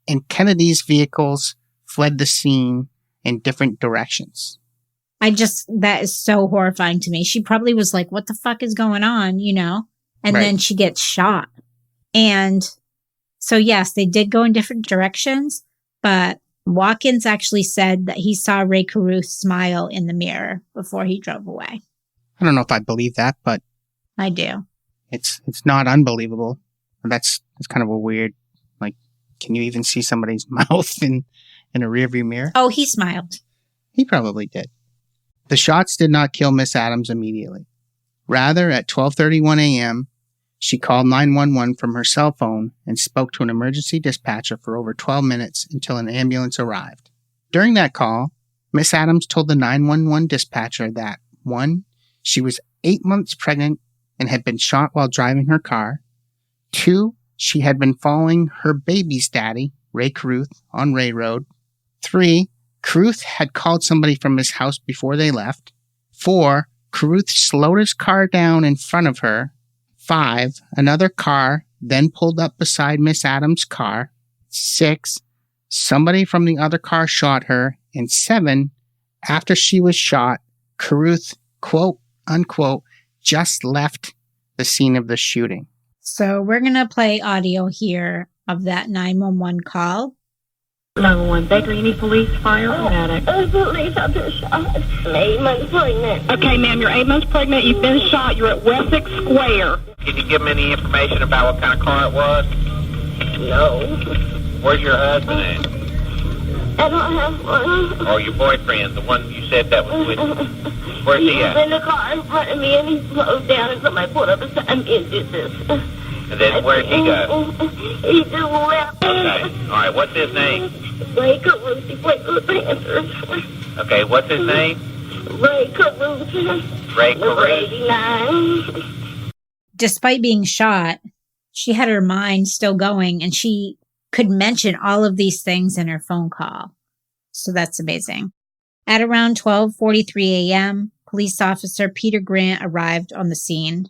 and Kennedy's vehicles fled the scene in different directions. That is so horrifying to me. She probably was like, what the fuck is going on, And Right. then she gets shot. And so, yes, they did go in different directions, but Watkins actually said that he saw Ray Caruth smile in the mirror before he drove away. I don't know if I believe that, but I do. It's not unbelievable. That's kind of a weird, like, can you even see somebody's mouth in a rearview mirror? Oh, he smiled. He probably did. The shots did not kill Miss Adams immediately. Rather, at 12:31 a.m., she called 911 from her cell phone and spoke to an emergency dispatcher for over 12 minutes until an ambulance arrived. During that call, Miss Adams told the 911 dispatcher that 1. She was 8 months pregnant and had been shot while driving her car. 2. She had been following her baby's daddy, Ray Caruth, on Ray Road. 3. Caruth had called somebody from his house before they left. 4. Caruth slowed his car down in front of her. 5. Another car then pulled up beside Miss Adams' car. 6. Somebody from the other car shot her. And 7. After she was shot, Caruth, quote, unquote, just left the scene of the shooting. So we're going to play audio here of that 911 call. 911, Baker, you need police, fire, or medic? Police, I've been shot. I'm 8 months pregnant. Okay, ma'am, you're 8 months pregnant. You've been shot. You're at Wessex Square. Can you give me any information about what kind of car it was? No. Where's your husband at? I don't have one. Or your boyfriend, the one you said that was with you? Where's he He was at? in the car in front of me, and he slowed down, and somebody pulled up beside me and did this. And then where'd he go? He just left. Okay. All right. What's his name? Ray Caruth. He played for the Panthers. Okay. What's his name? Ray Caruth. Ray Number Caruth. 89. Despite being shot, she had her mind still going, and she could mention all of these things in her phone call. So that's amazing. At around 12:43 a.m., police officer Peter Grant arrived on the scene.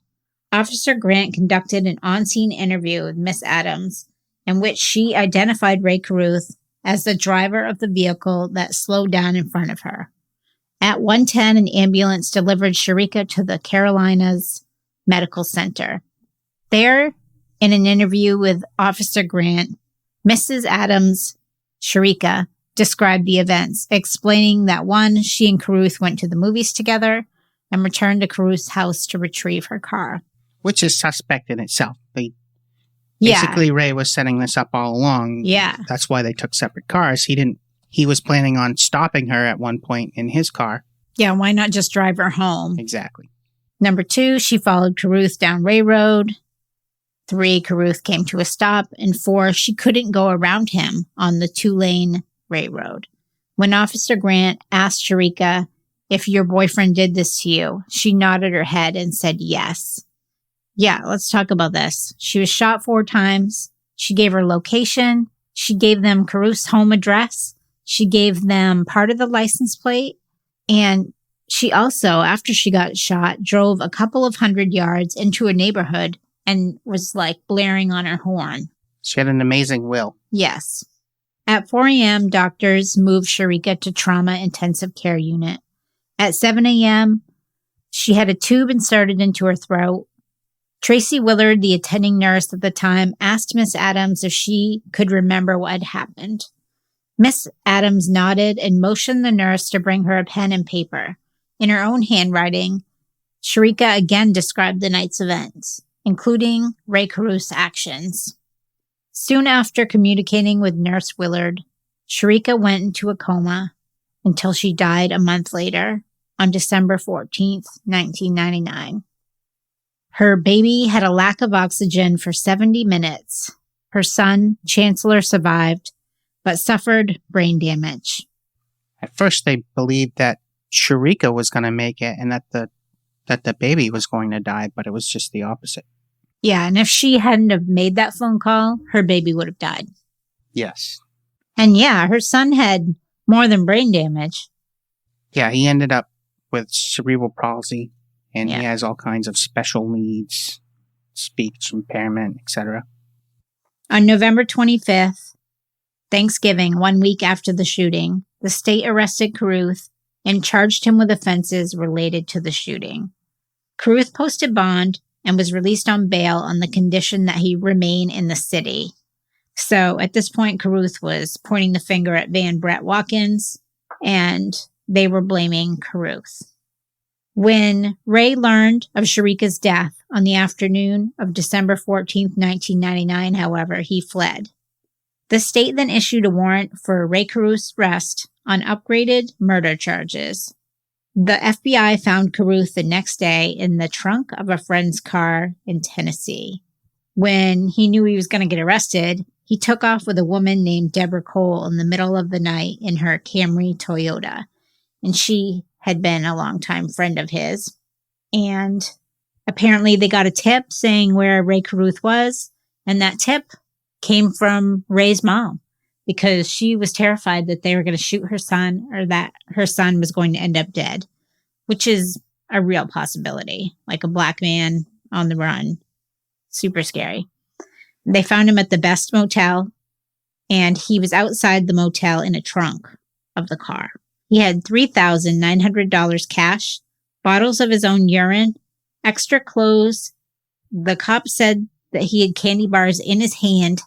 Officer Grant conducted an on-scene interview with Miss Adams, in which she identified Ray Caruth as the driver of the vehicle that slowed down in front of her. At 1:10, an ambulance delivered Sharika to the Carolinas Medical Center. There, in an interview with Officer Grant, Mrs. Adams, Sharika, described the events, explaining that 1, she and Caruth went to the movies together and returned to Caruth's house to retrieve her car. Which is suspect in itself. Basically, Ray was setting this up all along. Yeah. That's why they took separate cars. He was planning on stopping her at one point in his car. Yeah, why not just drive her home? Exactly. Number 2, she followed Caruth down Ray Road. 3, Caruth came to a stop. And 4, she couldn't go around him on the 2-lane Ray Road. When Officer Grant asked Sharika if your boyfriend did this to you, she nodded her head and said yes. Yeah, let's talk about this. She was shot 4 times. She gave her location. She gave them Caruth's home address. She gave them part of the license plate. And she also, after she got shot, drove a couple of 100 yards into a neighborhood and was like blaring on her horn. She had an amazing will. Yes. At 4 a.m., doctors moved Sharika to trauma intensive care unit. At 7 a.m., she had a tube inserted into her throat. Tracy Willard, the attending nurse at the time, asked Miss Adams if she could remember what had happened. Miss Adams nodded and motioned the nurse to bring her a pen and paper. In her own handwriting, Sharika again described the night's events, including Ray Caruth's actions. Soon after communicating with Nurse Willard, Sharika went into a coma until she died a month later on December 14th, 1999. Her baby had a lack of oxygen for 70 minutes. Her son, Chancellor, survived, but suffered brain damage. At first, they believed that Sharika was going to make it and that the baby was going to die, but it was just the opposite. Yeah, and if she hadn't have made that phone call, her baby would have died. Yes. And yeah, her son had more than brain damage. Yeah, he ended up with cerebral palsy, and Yeah. he has all kinds of special needs, speech impairment, etc. On November 25th, Thanksgiving, 1 week after the shooting, the state arrested Caruth and charged him with offenses related to the shooting. Caruth posted bond and was released on bail on the condition that he remain in the city. So at this point, Caruth was pointing the finger at Van Brett Watkins, and they were blaming Caruth. When Ray learned of Sharika's death on the afternoon of December 14th, 1999, however, he fled. The state then issued a warrant for Ray Caruth's arrest on upgraded murder charges. The FBI found Caruth the next day in the trunk of a friend's car in Tennessee. When he knew he was going to get arrested, he took off with a woman named Deborah Cole in the middle of the night in her Camry Toyota. And she had been a longtime friend of his. And apparently they got a tip saying where Ray Caruth was. And that tip came from Ray's mom, because she was terrified that they were going to shoot her son, or that her son was going to end up dead, which is a real possibility. Like a black man on the run. Super scary. They found him at the Best Motel, and he was outside the motel in a trunk of the car. He had $3,900 cash, bottles of his own urine, extra clothes. The cop said that he had candy bars in his hand,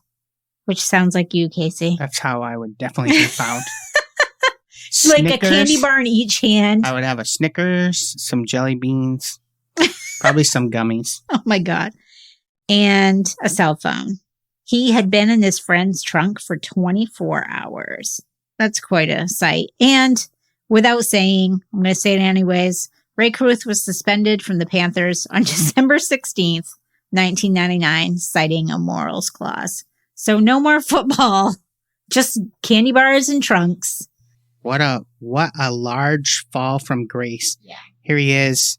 which sounds like you, Casey. That's how I would definitely be found. Like a candy bar in each hand. I would have a Snickers, some jelly beans, probably some gummies. Oh my God. And a cell phone. He had been in his friend's trunk for 24 hours. That's quite a sight. And without saying, I'm going to say it anyways, Ray Caruth was suspended from the Panthers on December 16th, 1999, citing a morals clause. So no more football, just candy bars and trunks. What a large fall from grace. Yeah. Here he is,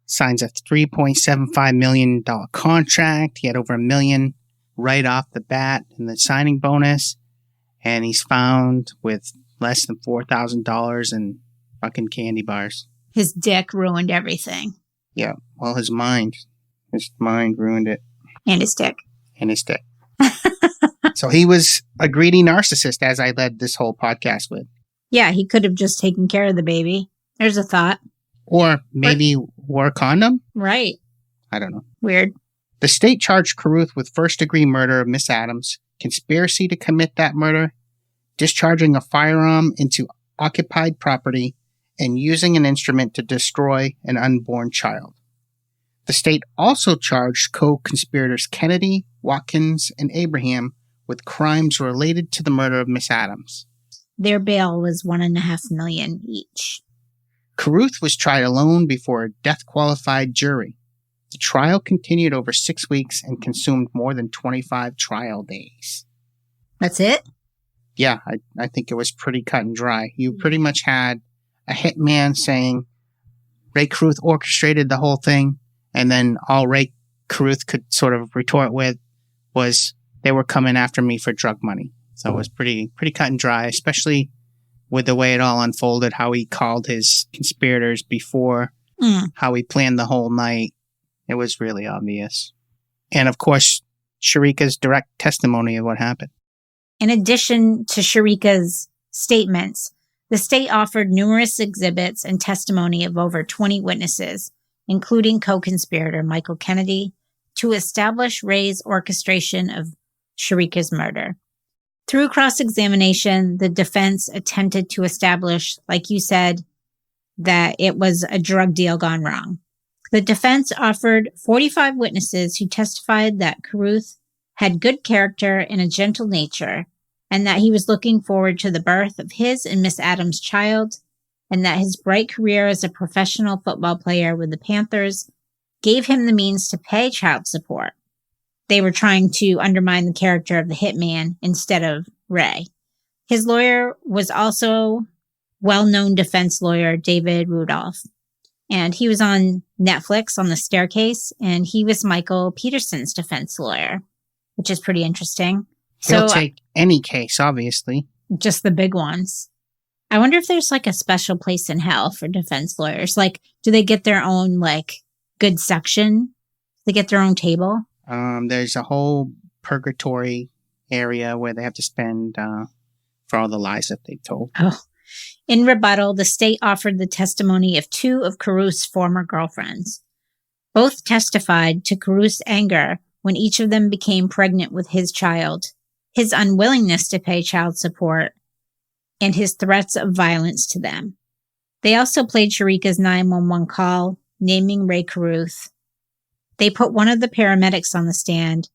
signs a $3.75 million contract. He had over $1 million right off the bat in the signing bonus. And he's found with less than $4,000 in fucking candy bars. His dick ruined everything. Yeah. Well, his mind ruined it. And his dick. So he was a greedy narcissist, as I led this whole podcast with. Yeah, he could have just taken care of the baby. There's a thought. Or maybe wore a condom? Right. I don't know. Weird. The state charged Caruth with first-degree murder of Miss Adams, conspiracy to commit that murder, discharging a firearm into occupied property, and using an instrument to destroy an unborn child. The state also charged co-conspirators Kennedy, Watkins, and Abraham with crimes related to the murder of Miss Adams. Their bail was $1.5 million each. Caruth was tried alone before a death-qualified jury. The trial continued over 6 weeks and consumed more than 25 trial days. That's it? Yeah, I think it was pretty cut and dry. You pretty much had a hitman saying Ray Caruth orchestrated the whole thing, and then all Ray Caruth could sort of retort with was they were coming after me for drug money. So it was pretty cut and dry, especially with the way it all unfolded, how he called his conspirators before, how he planned the whole night. It was really obvious. And of course, Sharika's direct testimony of what happened. In addition to Sharika's statements, the state offered numerous exhibits and testimony of over 20 witnesses, including co-conspirator Michael Kennedy, to establish Ray's orchestration of Sharika's murder. Through cross-examination, the defense attempted to establish, like you said, that it was a drug deal gone wrong. The defense offered 45 witnesses who testified that Caruth had good character and a gentle nature, and that he was looking forward to the birth of his and Miss Adams' child, and that his bright career as a professional football player with the Panthers gave him the means to pay child support. They were trying to undermine the character of the hitman instead of Ray. His lawyer was also well-known defense lawyer David Rudolph, and he was on Netflix on The Staircase, and he was Michael Peterson's defense lawyer, which is pretty interesting. He'll take any case, obviously. Just the big ones. I wonder if there's like a special place in hell for defense lawyers. Like, do they get their own like good section? They get their own table? There's a whole purgatory area where they have to spend for all the lies that they told. Oh. In rebuttal, the state offered the testimony of 2 of Caruth's former girlfriends. Both testified to Caruth's anger when each of them became pregnant with his child, his unwillingness to pay child support, and his threats of violence to them. They also played Sharika's 911 call, naming Ray Caruth. They put one of the paramedics on the stand,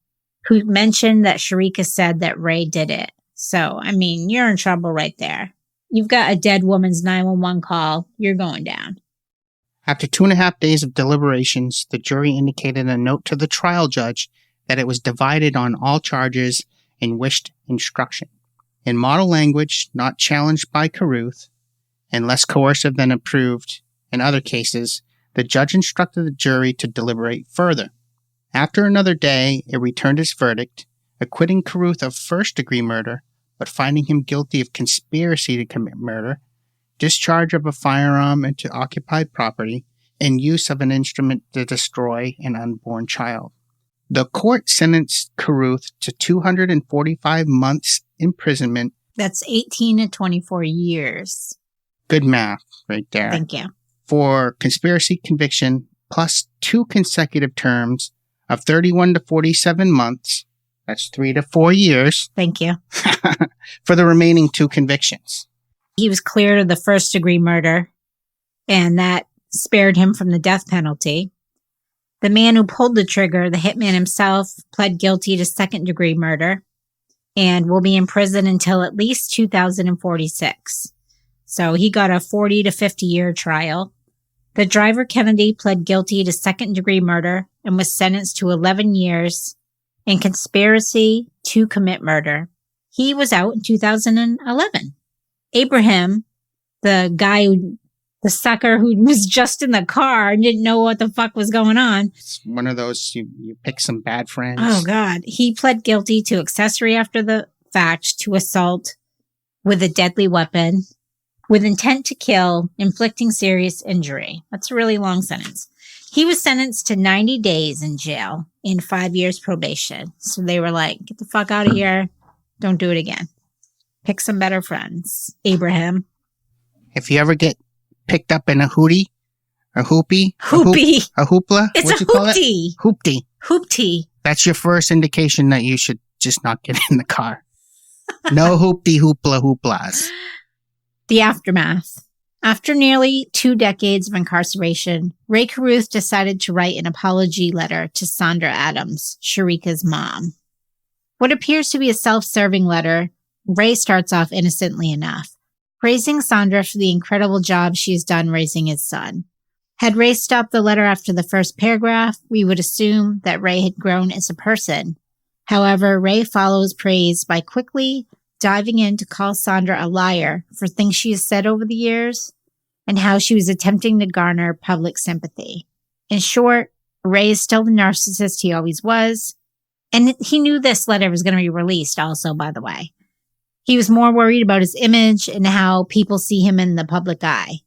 who mentioned that Sharika said that Ray did it. So, I mean, you're in trouble right there. You've got a dead woman's 911 call. You're going down. After 2.5 days of deliberations, the jury indicated in a note to the trial judge that it was divided on all charges and wished instruction. In model language, not challenged by Caruth, and less coercive than approved in other cases, the judge instructed the jury to deliberate further. After another day, it returned its verdict, acquitting Caruth of first-degree murder, but finding him guilty of conspiracy to commit murder, discharge of a firearm into occupied property, and use of an instrument to destroy an unborn child. The court sentenced Caruth to 245 months imprisonment. That's 18 to 24 years. Good math right there. Thank you. For conspiracy conviction, plus 2 consecutive terms of 31 to 47 months. That's 3 to 4 years. Thank you. For the remaining 2 convictions. He was cleared of the first-degree murder, and that spared him from the death penalty. The man who pulled the trigger, the hitman himself, pled guilty to second-degree murder and will be in prison until at least 2046. So he got a 40 to 50-year trial. The driver, Kennedy, pled guilty to second-degree murder and was sentenced to 11 years in conspiracy to commit murder. He was out in 2011. Abraham, the guy the sucker who was just in the car and didn't know what the fuck was going on. It's one of those, you pick some bad friends. Oh, God. He pled guilty to accessory after the fact to assault with a deadly weapon with intent to kill, inflicting serious injury. That's a really long sentence. He was sentenced to 90 days in jail and 5 years probation. So they were like, get the fuck out of here. Don't do it again. Pick some better friends. Abraham. If you ever get picked up in a hootie, a hoopy, a hoopla. It's What'd a you call it? hoopty. Hoopty. Hoopty. That's your first indication that you should just not get in the car. No hoopty hoopla hooplas. The aftermath. After nearly 2 decades of incarceration, Ray Caruth decided to write an apology letter to Sandra Adams, Sharika's mom. What appears to be a self-serving letter, Ray starts off innocently enough, praising Sandra for the incredible job she has done raising his son. Had Ray stopped the letter after the first paragraph, we would assume that Ray had grown as a person. However, Ray follows praise by quickly diving in to call Sandra a liar for things she has said over the years and how she was attempting to garner public sympathy. In short, Ray is still the narcissist he always was, and he knew this letter was going to be released also, by the way. He was more worried about his image and how people see him in the public eye.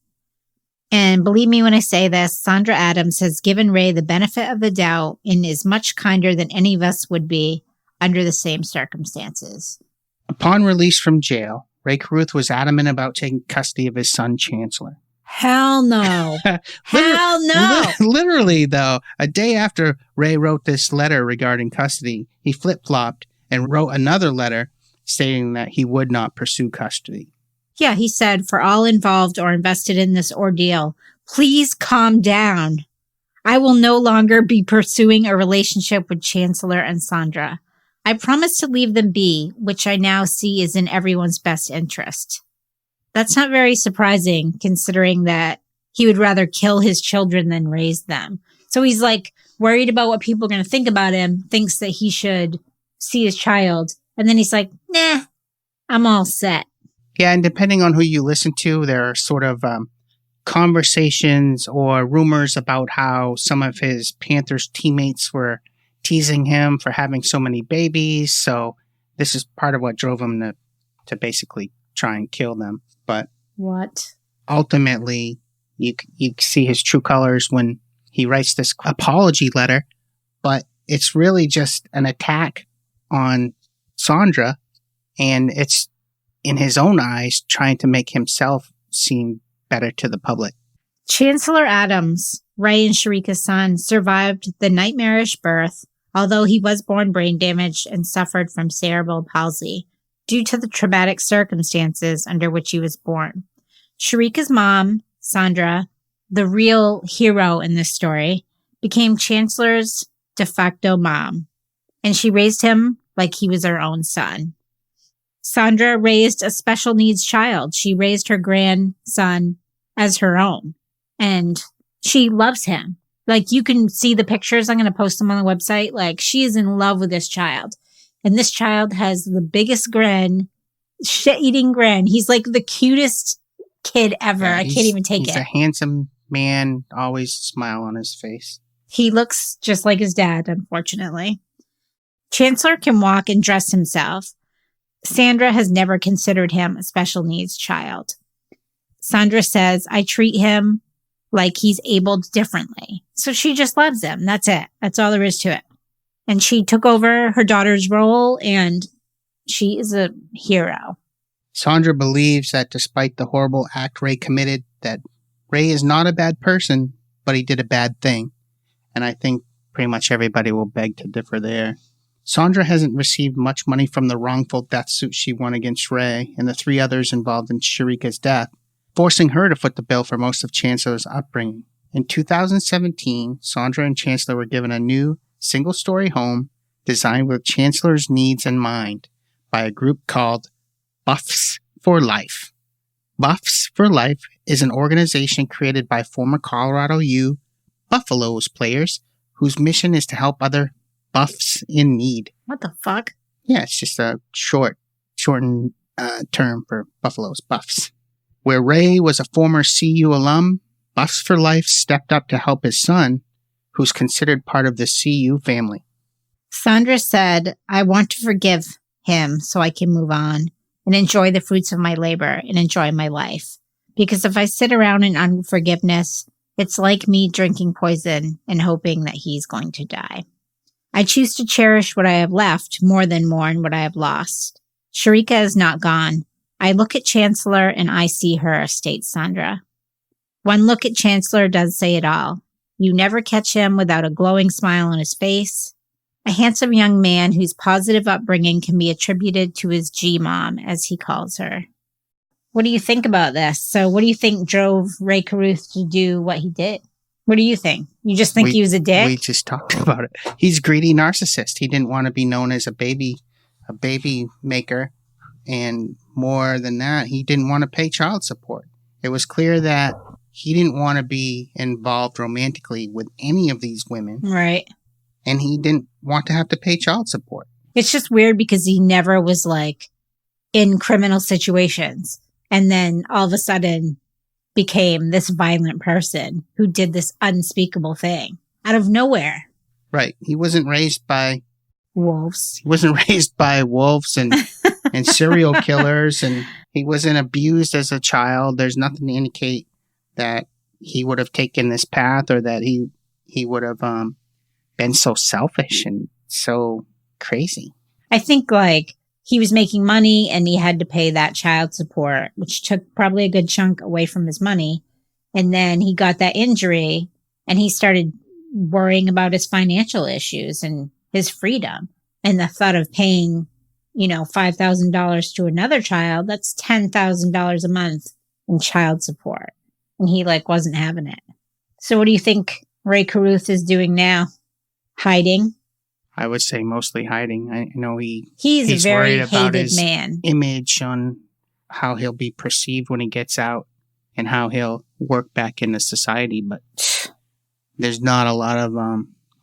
And believe me when I say this, Sandra Adams has given Ray the benefit of the doubt and is much kinder than any of us would be under the same circumstances. Upon release from jail, Ray Caruth was adamant about taking custody of his son, Chancellor. Hell no. Hell no. Literally, though, a day after Ray wrote this letter regarding custody, he flip-flopped and wrote another letter stating that he would not pursue custody. Yeah, he said, for all involved or invested in this ordeal, please calm down. I will no longer be pursuing a relationship with Chancellor and Sandra. I promise to leave them be, which I now see is in everyone's best interest. That's not very surprising, considering that he would rather kill his children than raise them. So he's like worried about what people are going to think about him, thinks that he should see his child. And then he's like, nah, I'm all set. Yeah, and depending on who you listen to, there are sort of conversations or rumors about how some of his Panthers teammates were teasing him for having so many babies. So this is part of what drove him to basically try and kill them. But what? Ultimately, you see his true colors when he writes this apology letter. But it's really just an attack on Sandra, and it's in his own eyes, trying to make himself seem better to the public. Chancellor Adams, Ray and Sharika's son, survived the nightmarish birth, although he was born brain damaged and suffered from cerebral palsy due to the traumatic circumstances under which he was born. Sharika's mom, Sandra, the real hero in this story, became Chancellor's de facto mom, and she raised him like he was her own son. Sandra raised a special needs child. She raised her grandson as her own, and she loves him. Like, you can see the pictures. I'm going to post them on the website. Like, she is in love with this child, and this child has the biggest grin, shit-eating grin. He's like the cutest kid ever. Yeah, I can't even take it. He's a handsome man, always a smile on his face. He looks just like his dad, unfortunately. Chancellor can walk and dress himself. Sandra has never considered him a special needs child. Sandra says, I treat him like he's abled differently. So she just loves him. That's it. That's all there is to it. And she took over her daughter's role, and she is a hero. Sandra believes that despite the horrible act Ray committed, that Ray is not a bad person, but he did a bad thing. And I think pretty much everybody will beg to differ there. Sandra hasn't received much money from the wrongful death suit she won against Ray and the 3 others involved in Sharika's death, forcing her to foot the bill for most of Chancellor's upbringing. In 2017, Sandra and Chancellor were given a new single-story home designed with Chancellor's needs in mind by a group called Buffs for Life. Buffs for Life is an organization created by former Colorado U Buffaloes players whose mission is to help other Buffs in need. What the fuck? Yeah, it's just a shortened term for Buffaloes, Buffs. Where Ray was a former CU alum, Buffs for Life stepped up to help his son, who's considered part of the CU family. Sandra said, I want to forgive him so I can move on and enjoy the fruits of my labor and enjoy my life. Because if I sit around in unforgiveness, it's like me drinking poison and hoping that he's going to die. I choose to cherish what I have left more than mourn what I have lost. Sharika is not gone. I look at Chancellor and I see her, states Sandra. One look at Chancellor does say it all. You never catch him without a glowing smile on his face. A handsome young man whose positive upbringing can be attributed to his G-mom, as he calls her. What do you think about this? So what do you think drove Ray Carruth to do what he did? What do you think? You just think he was a dick? We just talked about it. He's a greedy narcissist. He didn't want to be known as a baby maker. And more than that, he didn't want to pay child support. It was clear that he didn't want to be involved romantically with any of these women. Right. And he didn't want to have to pay child support. It's just weird because he never was like in criminal situations. And then all of a sudden became this violent person who did this unspeakable thing out of nowhere. Right. He wasn't raised by wolves. He wasn't raised by wolves and serial killers, and he wasn't abused as a child. There's nothing to indicate that he would have taken this path or that he would have been so selfish and so crazy. I think like he was making money and he had to pay that child support, which took probably a good chunk away from his money. And then he got that injury and he started worrying about his financial issues and his freedom. And the thought of paying, $5,000 to another child, that's $10,000 a month in child support. And he wasn't having it. So what do you think Ray Carruth is doing now? Hiding? I would say mostly hiding. I know he's a very worried about his man. Image on how he'll be perceived when he gets out and how he'll work back into society. But there's not a lot of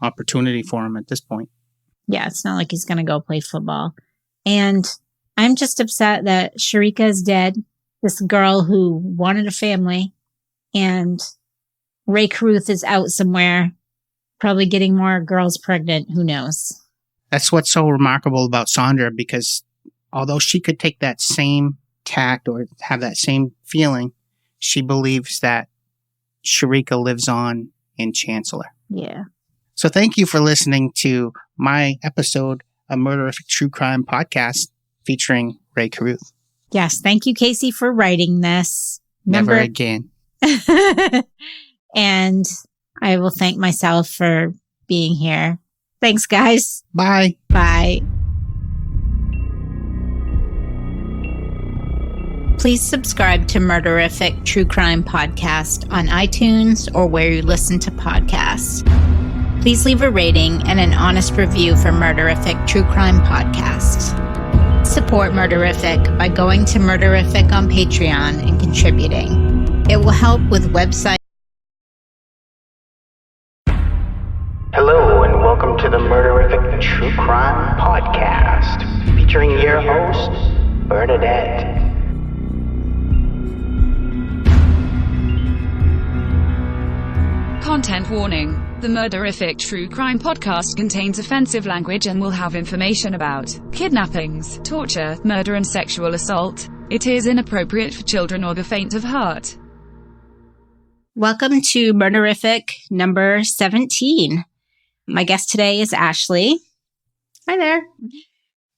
opportunity for him at this point. Yeah, it's not like he's going to go play football. And I'm just upset that Sharika is dead, this girl who wanted a family, and Ray Carruth is out somewhere, probably getting more girls pregnant. Who knows? That's what's so remarkable about Sandra, because although she could take that same tact or have that same feeling, she believes that Sharika lives on in Chancellor. Yeah. So thank you for listening to my episode of Murderific True Crime Podcast featuring Ray Carruth. Yes, thank you, Casey, for writing this. Never again. And I will thank myself for being here. Thanks, guys. Bye. Bye. Please subscribe to Murderific True Crime Podcast on iTunes or where you listen to podcasts. Please leave a rating and an honest review for Murderific True Crime Podcast. Support Murderific by going to Murderific on Patreon and contributing. It will help with website. Hello and welcome to the Murderific True Crime Podcast, featuring your host, Bernadette. Content warning. The Murderific True Crime Podcast contains offensive language and will have information about kidnappings, torture, murder and sexual assault. It is inappropriate for children or the faint of heart. Welcome to Murderific number 17. My guest today is Ashley. Hi there.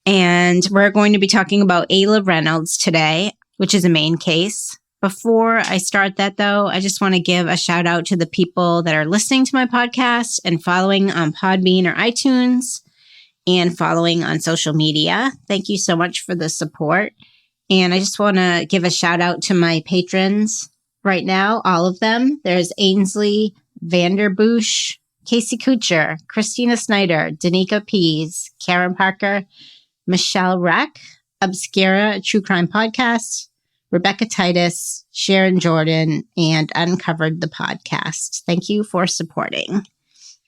And we're going to be talking about Ayla Reynolds today, which is a Maine case. Before I start that, though, I just want to give a shout out to the people that are listening to my podcast and following on Podbean or iTunes and following on social media. Thank you so much for the support. And I just want to give a shout out to my patrons right now, all of them. There's Ainsley Vanderbush, Casey Kucher, Christina Snyder, Danica Pease, Karen Parker, Michelle Reck, Obscura, True Crime Podcast, Rebecca Titus, Sharon Jordan, and Uncovered the Podcast. Thank you for supporting.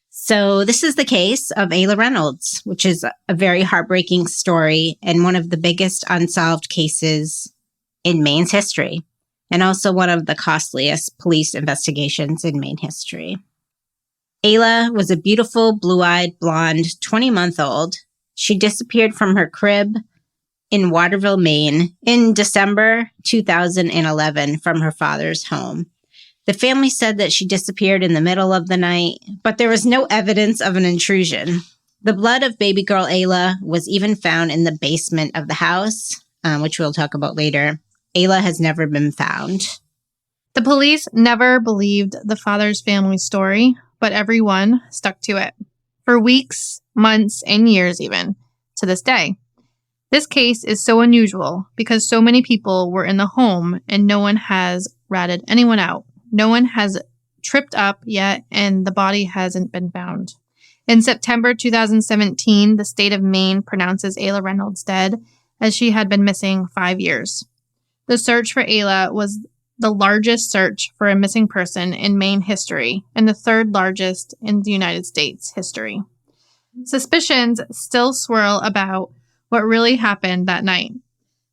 So this is the case of Ayla Reynolds, which is a very heartbreaking story and one of the biggest unsolved cases in Maine's history, and also one of the costliest police investigations in Maine history. Ayla was a beautiful, blue-eyed, blonde, 20-month-old. She disappeared from her crib in Waterville, Maine, in December 2011 from her father's home. The family said that she disappeared in the middle of the night, but there was no evidence of an intrusion. The blood of baby girl Ayla was even found in the basement of the house, which we'll talk about later. Ayla has never been found. The police never believed the father's family story, but everyone stuck to it. For weeks, months, and years even, to this day. This case is so unusual because so many people were in the home and no one has ratted anyone out. No one has tripped up yet and the body hasn't been found. In September 2017, the state of Maine pronounces Ayla Reynolds dead as she had been missing 5 years. The search for Ayla was the largest search for a missing person in Maine history and the third largest in the United States history. Suspicions still swirl about what really happened that night.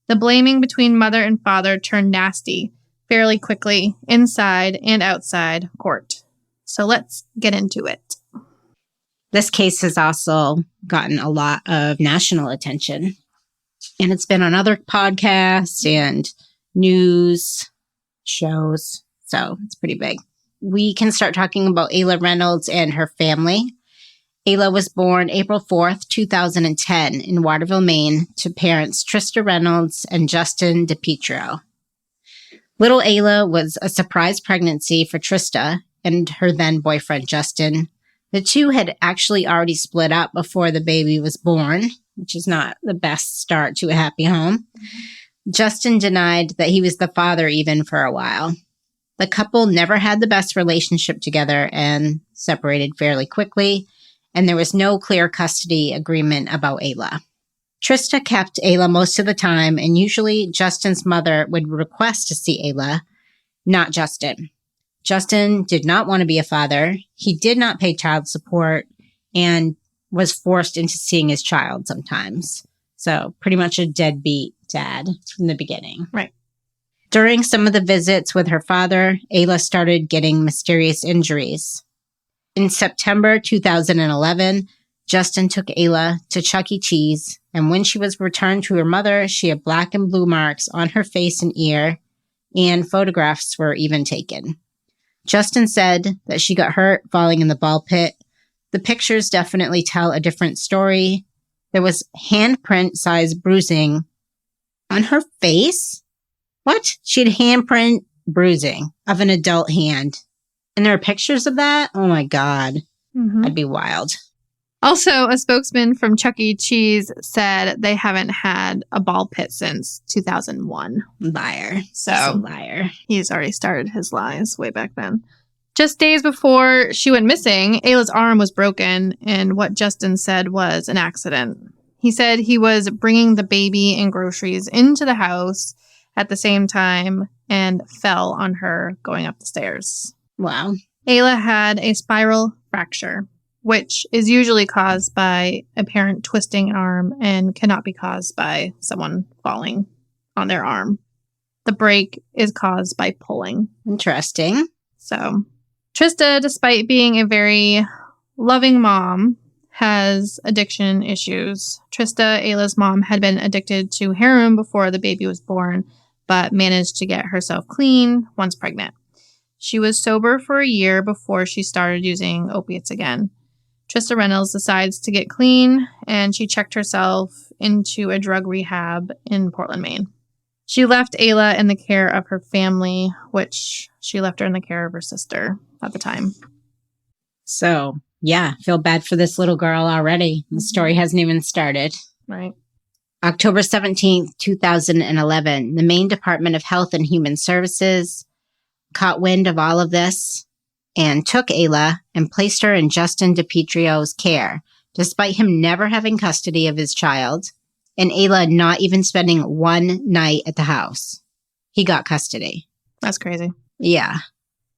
The blaming between mother and father turned nasty fairly quickly inside and outside court. So let's get into it. This case has also gotten a lot of national attention, and it's been on other podcasts and news shows, so it's pretty big. We can start talking about Ayla Reynolds and her family. Ayla was born April 4th, 2010 in Waterville, Maine, to parents Trista Reynolds and Justin DePietro. Little Ayla was a surprise pregnancy for Trista and her then boyfriend Justin. The two had actually already split up before the baby was born, which is not the best start to a happy home. Justin denied that he was the father even for a while. The couple never had the best relationship together and separated fairly quickly, and there was no clear custody agreement about Ayla. Trista kept Ayla most of the time, and usually Justin's mother would request to see Ayla, not Justin. Justin did not want to be a father. He did not pay child support and was forced into seeing his child sometimes. So pretty much a deadbeat dad from the beginning. Right. During some of the visits with her father, Ayla started getting mysterious injuries. In September 2011, Justin took Ayla to Chuck E. Cheese, and when she was returned to her mother, she had black and blue marks on her face and ear, and photographs were even taken. Justin said that she got hurt falling in the ball pit. The pictures definitely tell a different story. There was handprint-size bruising On her face? What? She had handprint bruising of an adult hand. And there are pictures of that? Oh my God. That'd be wild. Also, a spokesman from Chuck E. Cheese said they haven't had a ball pit since 2001. Liar. So, liar. He's already started his lies way back then. Just days before she went missing, Ayla's arm was broken, and what Justin said was an accident. He said he was bringing the baby and groceries into the house at the same time and fell on her going up the stairs. Wow. Ayla had a spiral fracture, which is usually caused by a parent twisting an arm and cannot be caused by someone falling on their arm. The break is caused by pulling. Interesting. So, Trista, despite being a very loving mom, has addiction issues. Trista, Ayla's mom, had been addicted to heroin before the baby was born, but managed to get herself clean once pregnant. She was sober for a year before she started using opiates again. Trista Reynolds decides to get clean, and she checked herself into a drug rehab in Portland, Maine. She left Ayla in the care of her family, which she left her in the care of her sister at the time. So, yeah, feel bad for this little girl already. The story hasn't even started. Right. October 17th, 2011, the Maine Department of Health and Human Services caught wind of all of this and took Ayla and placed her in Justin DiPietro's care, despite him never having custody of his child and Ayla not even spending one night at the house. He got custody. That's crazy. Yeah.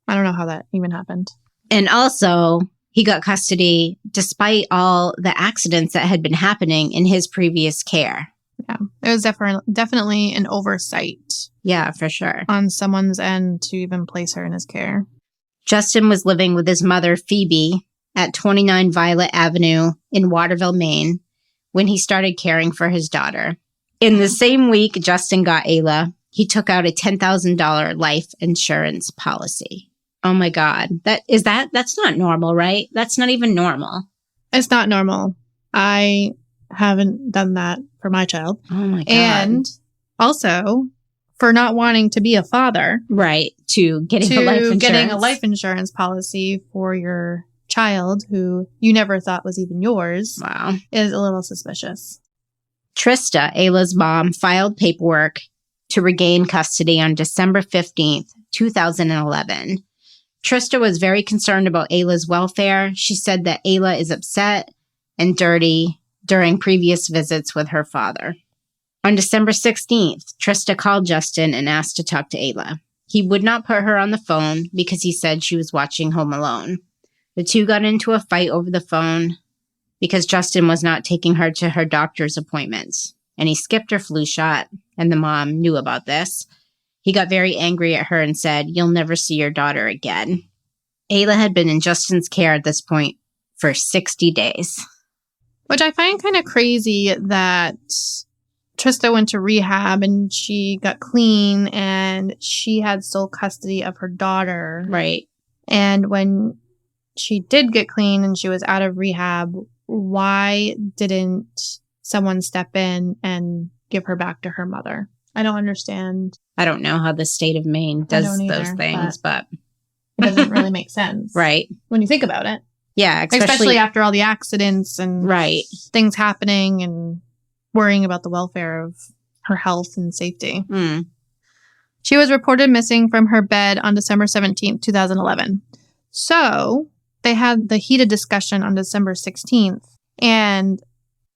I don't know how that even happened. And also, he got custody despite all the accidents that had been happening in his previous care. Yeah, it was definitely an oversight. Yeah, for sure. On someone's end to even place her in his care. Justin was living with his mother, Phoebe, at 29 Violet Avenue in Waterville, Maine, when he started caring for his daughter. In the same week Justin got Ayla, he took out a $10,000 life insurance policy. Oh my God. That's not normal, right? That's not even normal. It's not normal. I haven't done that for my child. Oh my God. And also for not wanting to be a father. Right. To getting a life insurance policy for your child who you never thought was even yours. Wow. Is a little suspicious. Trista, Ayla's mom, filed paperwork to regain custody on December 15th, 2011. Trista was very concerned about Ayla's welfare. She said that Ayla is upset and dirty during previous visits with her father. On December 16th, Trista called Justin and asked to talk to Ayla. He would not put her on the phone because he said she was watching Home Alone. The two got into a fight over the phone because Justin was not taking her to her doctor's appointments, and he skipped her flu shot, and the mom knew about this. He got very angry at her and said, "You'll never see your daughter again." Ayla had been in Justin's care at this point for 60 days. Which I find kind of crazy that Trista went to rehab and she got clean and she had sole custody of her daughter. Right. And when she did get clean and she was out of rehab, why didn't someone step in and give her back to her mother? I don't understand. I don't know how the state of Maine does those things, but it doesn't really make sense. Right. When you think about it. Yeah. Especially after all the accidents and right. things happening and worrying about the welfare of her health and safety. Mm. She was reported missing from her bed on December 17th, 2011. So they had the heated discussion on December 16th. And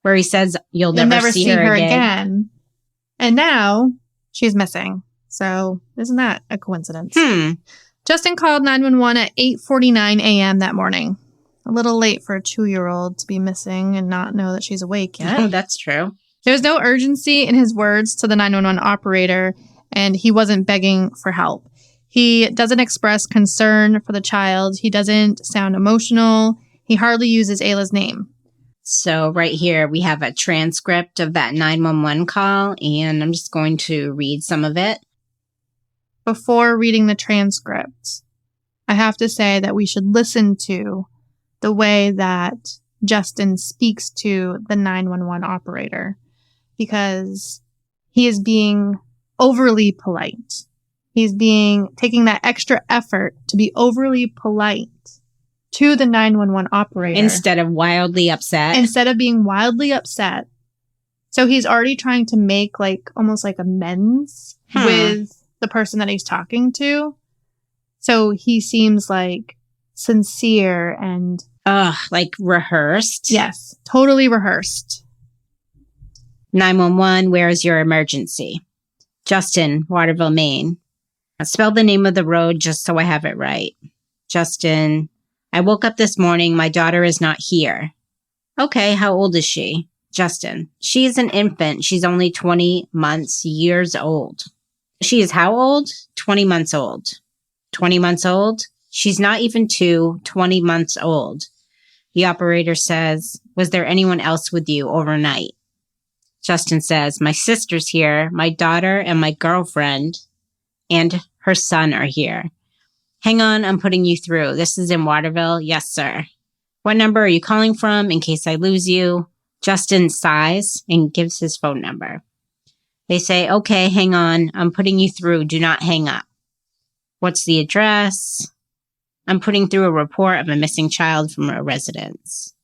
where he says, you'll never see her again. And now she's missing. So isn't that a coincidence? Justin called 911 at 8:49 a.m. that morning. A little late for a 2-year-old to be missing and not know that she's awake yet. Oh, that's true. There was no urgency in his words to the 911 operator, and he wasn't begging for help. He doesn't express concern for the child. He doesn't sound emotional. He hardly uses Ayla's name. So right here, we have a transcript of that 911 call, and I'm just going to read some of it. Before reading the transcript, I have to say that we should listen to the way that Justin speaks to the 911 operator, because he is being overly polite. He's taking that extra effort to be overly polite to the 911 operator. Instead of wildly upset. Instead of being wildly upset. So he's already trying to make like almost like amends with the person that he's talking to. So he seems like sincere and... like rehearsed? Yes, totally rehearsed. 911, where is your emergency? Justin, Waterville, Maine. Spell the name of the road just so I have it right. Justin, I woke up this morning. My daughter is not here. Okay, how old is she? Justin, she is an infant. She's only 20 years old. She is how old? 20 months old. 20 months old? She's not even 20 months old. The operator says, was there anyone else with you overnight? Justin says, my sister's here. My daughter and my girlfriend and her son are here. Hang on, I'm putting you through. This is in Waterville. Yes, sir. What number are you calling from in case I lose you? Justin sighs and gives his phone number. They say, okay, hang on. I'm putting you through. Do not hang up. What's the address? I'm putting through a report of a missing child from a residence.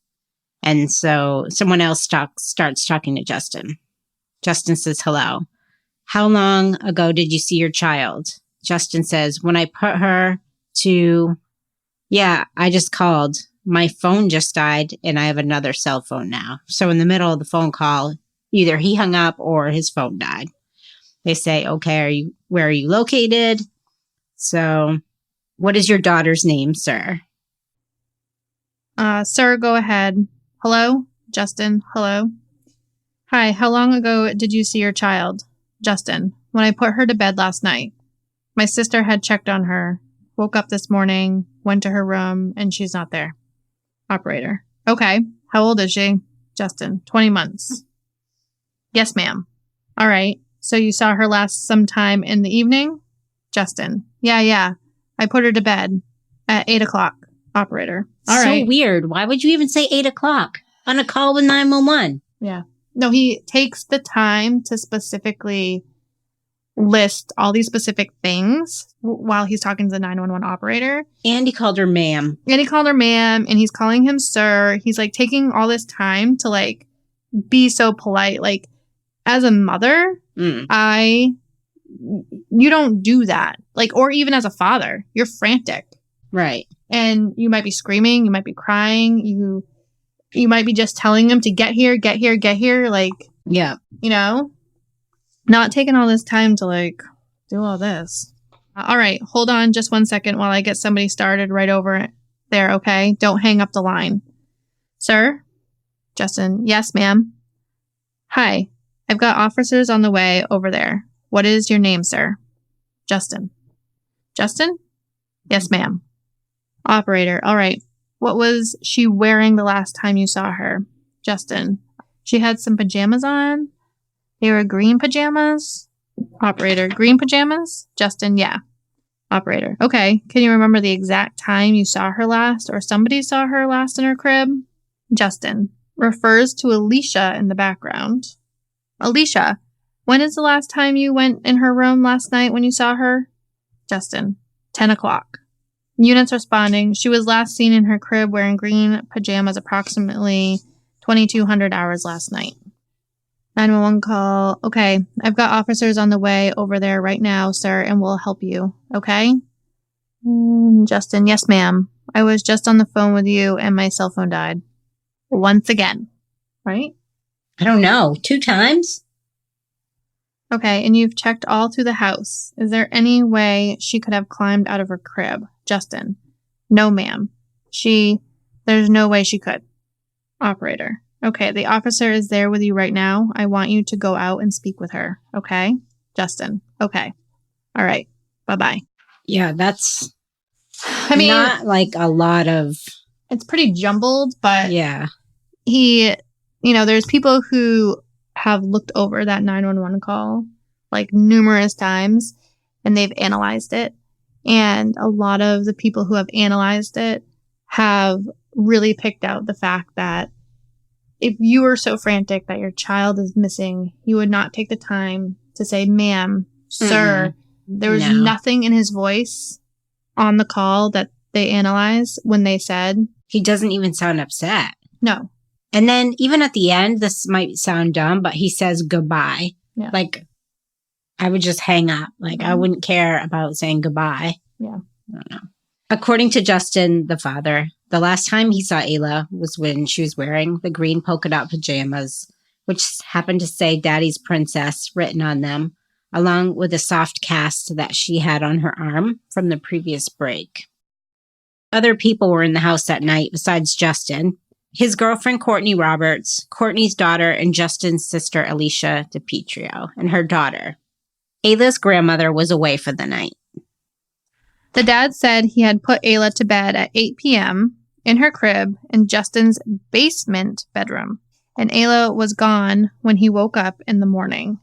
And so someone else starts talking to Justin. Justin says, hello. How long ago did you see your child? Justin says, when I put her to, I just called. My phone just died and I have another cell phone now. So in the middle of the phone call, either he hung up or his phone died. They say, okay, where are you located? So what is your daughter's name, sir? Sir, go ahead. Hello? Justin, hello? Hi, how long ago did you see your child? Justin, when I put her to bed last night. My sister had checked on her, woke up this morning, went to her room, and she's not there. Operator, okay, how old is she? Justin, 20 months. Yes, ma'am. All right, so you saw her last sometime in the evening? Justin, yeah. I put her to bed at 8 o'clock. Operator, all right. So weird. Why would you even say 8 o'clock on a call with 911? Yeah. No, he takes the time to specifically list all these specific things while he's talking to the 911 operator. And he called her ma'am. And he's calling him sir. He's like taking all this time to like be so polite. Like as a mother, you don't do that. Like, or even as a father, you're frantic. Right. And you might be screaming, you might be crying, you might be just telling him to get here. Like, yeah, you know, not taking all this time to like do all this. All right. Hold on just 1 second while I get somebody started right over there. Okay. Don't hang up the line. Sir? Justin. Yes, ma'am. Hi. I've got officers on the way over there. What is your name, sir? Justin. Justin? Yes, ma'am. Operator. All right. What was she wearing the last time you saw her? Justin. She had some pajamas on. They were green pajamas. Operator. Green pajamas? Justin. Yeah. Operator. Okay. Can you remember the exact time you saw her last or somebody saw her last in her crib? Justin. Refers to Alicia in the background. Alicia. When is the last time you went in her room last night when you saw her? Justin. 10 o'clock. Units responding. She was last seen in her crib wearing green pajamas approximately 2,200 hours last night. 911 call. Okay, I've got officers on the way over there right now, sir, and we'll help you. Okay? Justin, yes, ma'am. I was just on the phone with you and my cell phone died. Once again. Right? I don't know. 2 times? Okay, and you've checked all through the house. Is there any way she could have climbed out of her crib? Justin. No, ma'am. There's no way she could. Operator. Okay, the officer is there with you right now. I want you to go out and speak with her. Okay? Justin. Okay. All right. Bye-bye. Yeah, that's not like a lot of... It's pretty jumbled, but... Yeah. There's people who have looked over that 911 call like numerous times and they've analyzed it. And a lot of the people who have analyzed it have really picked out the fact that if you were so frantic that your child is missing, you would not take the time to say, ma'am, sir. There was No. nothing in his voice on the call that they analyzed when they said, He doesn't even sound upset. no. And then even at the end, this might sound dumb, but he says goodbye. Yeah. Like, I would just hang up. Like, I wouldn't care about saying goodbye. Yeah. I don't know. According to Justin, the father, the last time he saw Ayla was when she was wearing the green polka dot pajamas, which happened to say Daddy's Princess written on them, along with a soft cast that she had on her arm from the previous break. Other people were in the house that night besides Justin. His girlfriend, Courtney Roberts, Courtney's daughter, and Justin's sister, Alicia DiPietro, and her daughter. Ayla's grandmother was away for the night. The dad said he had put Ayla to bed at 8 p.m. in her crib in Justin's basement bedroom, and Ayla was gone when he woke up in the morning.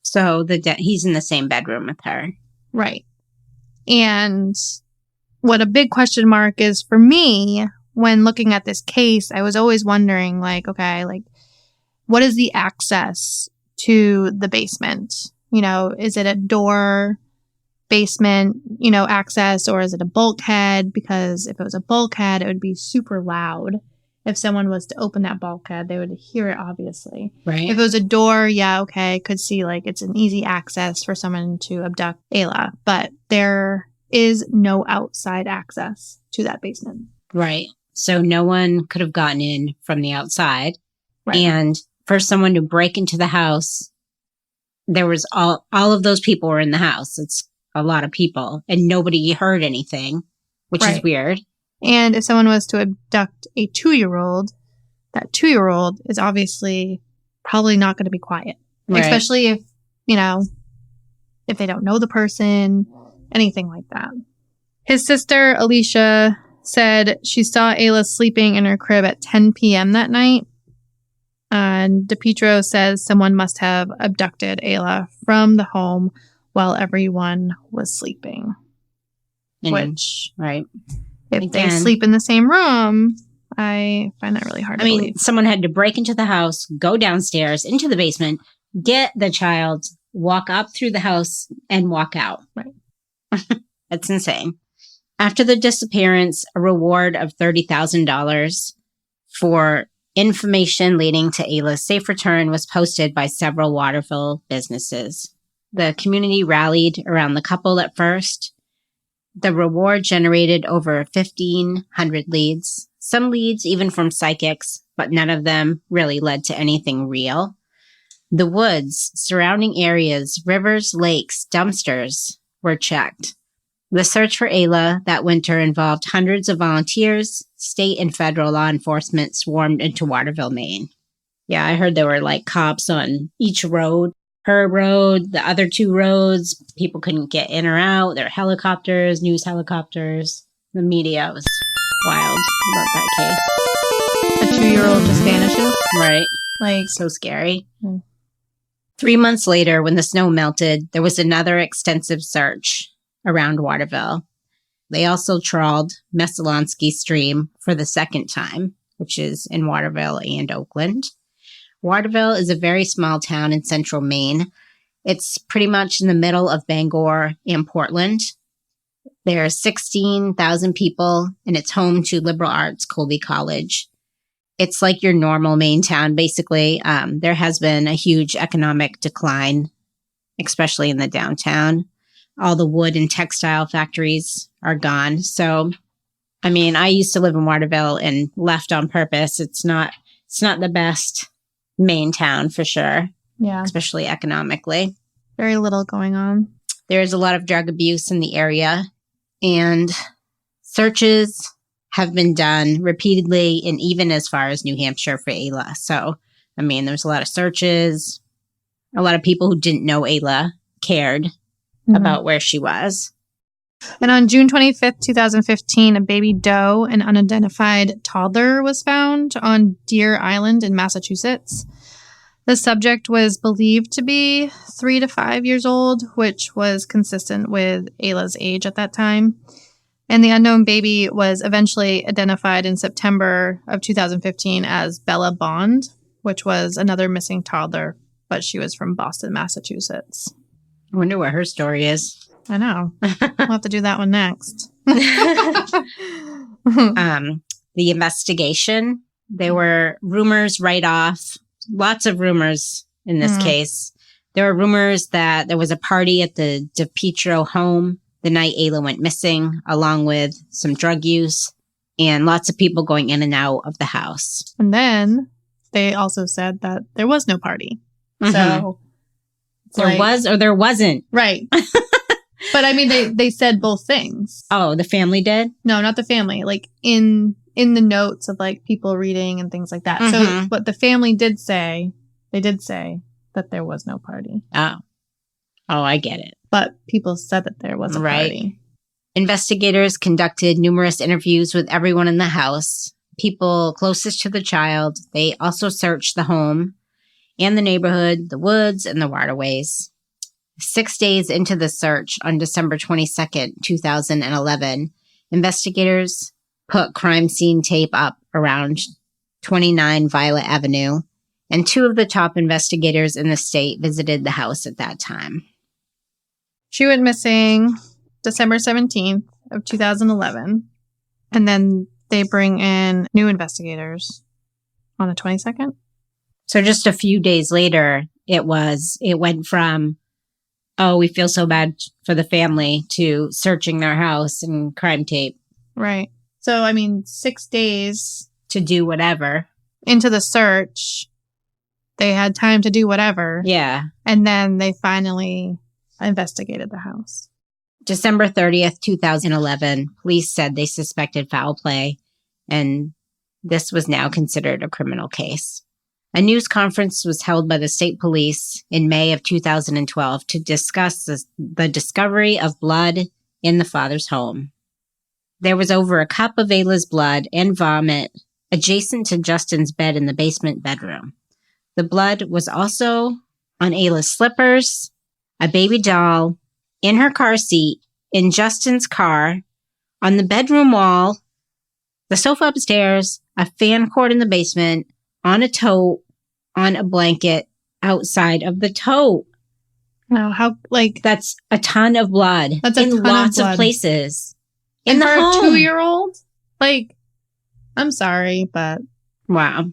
So he's in the same bedroom with her. Right. And what a big question mark is for me when looking at this case, I was always wondering, like, okay, like, what is the access to the basement? You know, is it a door, basement, you know, access, or is it a bulkhead? Because if it was a bulkhead, it would be super loud. If someone was to open that bulkhead, they would hear it, obviously. Right. If it was a door, yeah, okay, could see, like, it's an easy access for someone to abduct Ayla. But there is no outside access to that basement. Right. So no one could have gotten in from the outside. Right. And for someone to break into the house, there was all of those people were in the house. It's a lot of people, and nobody heard anything, which is Right. weird. And if someone was to abduct a 2-year-old, that 2-year-old is obviously probably not going to be quiet. Right. Especially if, you know, if they don't know the person, anything like that. His sister, Alicia, said she saw Ayla sleeping in her crib at 10 p.m. that night. And DiPietro says someone must have abducted Ayla from the home while everyone was sleeping. And- Which, right. if they Again. sleep in the same room, I find that really hard to believe. Someone had to break into the house, go downstairs into the basement, get the child, walk up through the house, and walk out. Right. That's insane. After the disappearance, a reward of $30,000 for information leading to Ayla's safe return was posted by several Waterville businesses. The community rallied around the couple at first. The reward generated over 1,500 leads, some leads even from psychics, but none of them really led to anything real. The woods, surrounding areas, rivers, lakes, dumpsters were checked. The search for Ayla that winter involved hundreds of volunteers. State and federal law enforcement swarmed into Waterville, Maine. Yeah, I heard there were like cops on each road. Her road, the other 2 roads, people couldn't get in or out. There were helicopters, news helicopters. The media was wild about that case. A 2-year-old just vanishes. Right. Like, So scary. Hmm. 3 months later, when the snow melted, there was another extensive search around Waterville. They also trawled Messalonsky Stream for the second time, which is in Waterville and Oakland. Waterville is a very small town in central Maine. It's pretty much in the middle of Bangor and Portland. There are 16,000 people, and it's home to liberal arts Colby College. It's like your normal Maine town, basically. There has been a huge economic decline, especially in the downtown. All the wood and textile factories are gone. So, I mean, I used to live in Waterville and left on purpose. It's not the best Maine town for sure, yeah, especially economically. very little going on. There's a lot of drug abuse in the area, and searches have been done repeatedly and even as far as New Hampshire for Ayla. So, I mean, there's a lot of searches. A lot of people who didn't know Ayla cared about where she was. And on June 25th, 2015, a baby doe, an unidentified toddler, was found on Deer Island in Massachusetts. The subject was believed to be 3 to 5 years old, which was consistent with Ayla's age at that time. And the unknown baby was eventually identified in September of 2015 as Bella Bond, which was another missing toddler but she was from Boston, Massachusetts. I wonder what her story is. I know. We'll have to do that one next. The investigation, there were rumors right off, lots of rumors in this case. There were rumors that there was a party at the DePietro home the night Ayla went missing, along with some drug use and lots of people going in and out of the house. And then they also said that there was no party. So there was or there wasn't. Right. But I mean, they said both things. Oh, the family did? No, not the family. Like in the notes of like people reading and things like that. So what the family did say, they did say that there was no party. Oh, I get it. But people said that there was a party. Investigators conducted numerous interviews with everyone in the house, people closest to the child. They also searched the home and the neighborhood, the woods, and the waterways. 6 days into the search, on December 22nd, 2011, investigators put crime scene tape up around 29 Violet Avenue, and 2 of the top investigators in the state visited the house at that time. She went missing December 17th of 2011, and then they bring in new investigators on the 22nd. So just a few days later, it went from, oh, we feel so bad for the family, to searching their house and crime tape. Right. So, I mean, 6 days to do whatever. Into the search, they had time to do whatever. Yeah. And then they finally investigated the house. December 30th, 2011, police said they suspected foul play, and this was now considered a criminal case. A news conference was held by the state police in May of 2012 to discuss the discovery of blood in the father's home. There was over a cup of Ayla's blood and vomit adjacent to Justin's bed in the basement bedroom. The blood was also on Ayla's slippers, a baby doll, in her car seat, in Justin's car, on the bedroom wall, the sofa upstairs, a fan cord in the basement, on a tote, on a blanket outside of the tote. Now, how, like... That's a ton of blood. That's a ton lots of blood. Of places. In the for home. A 2-year-old? Like, I'm sorry, but... Wow.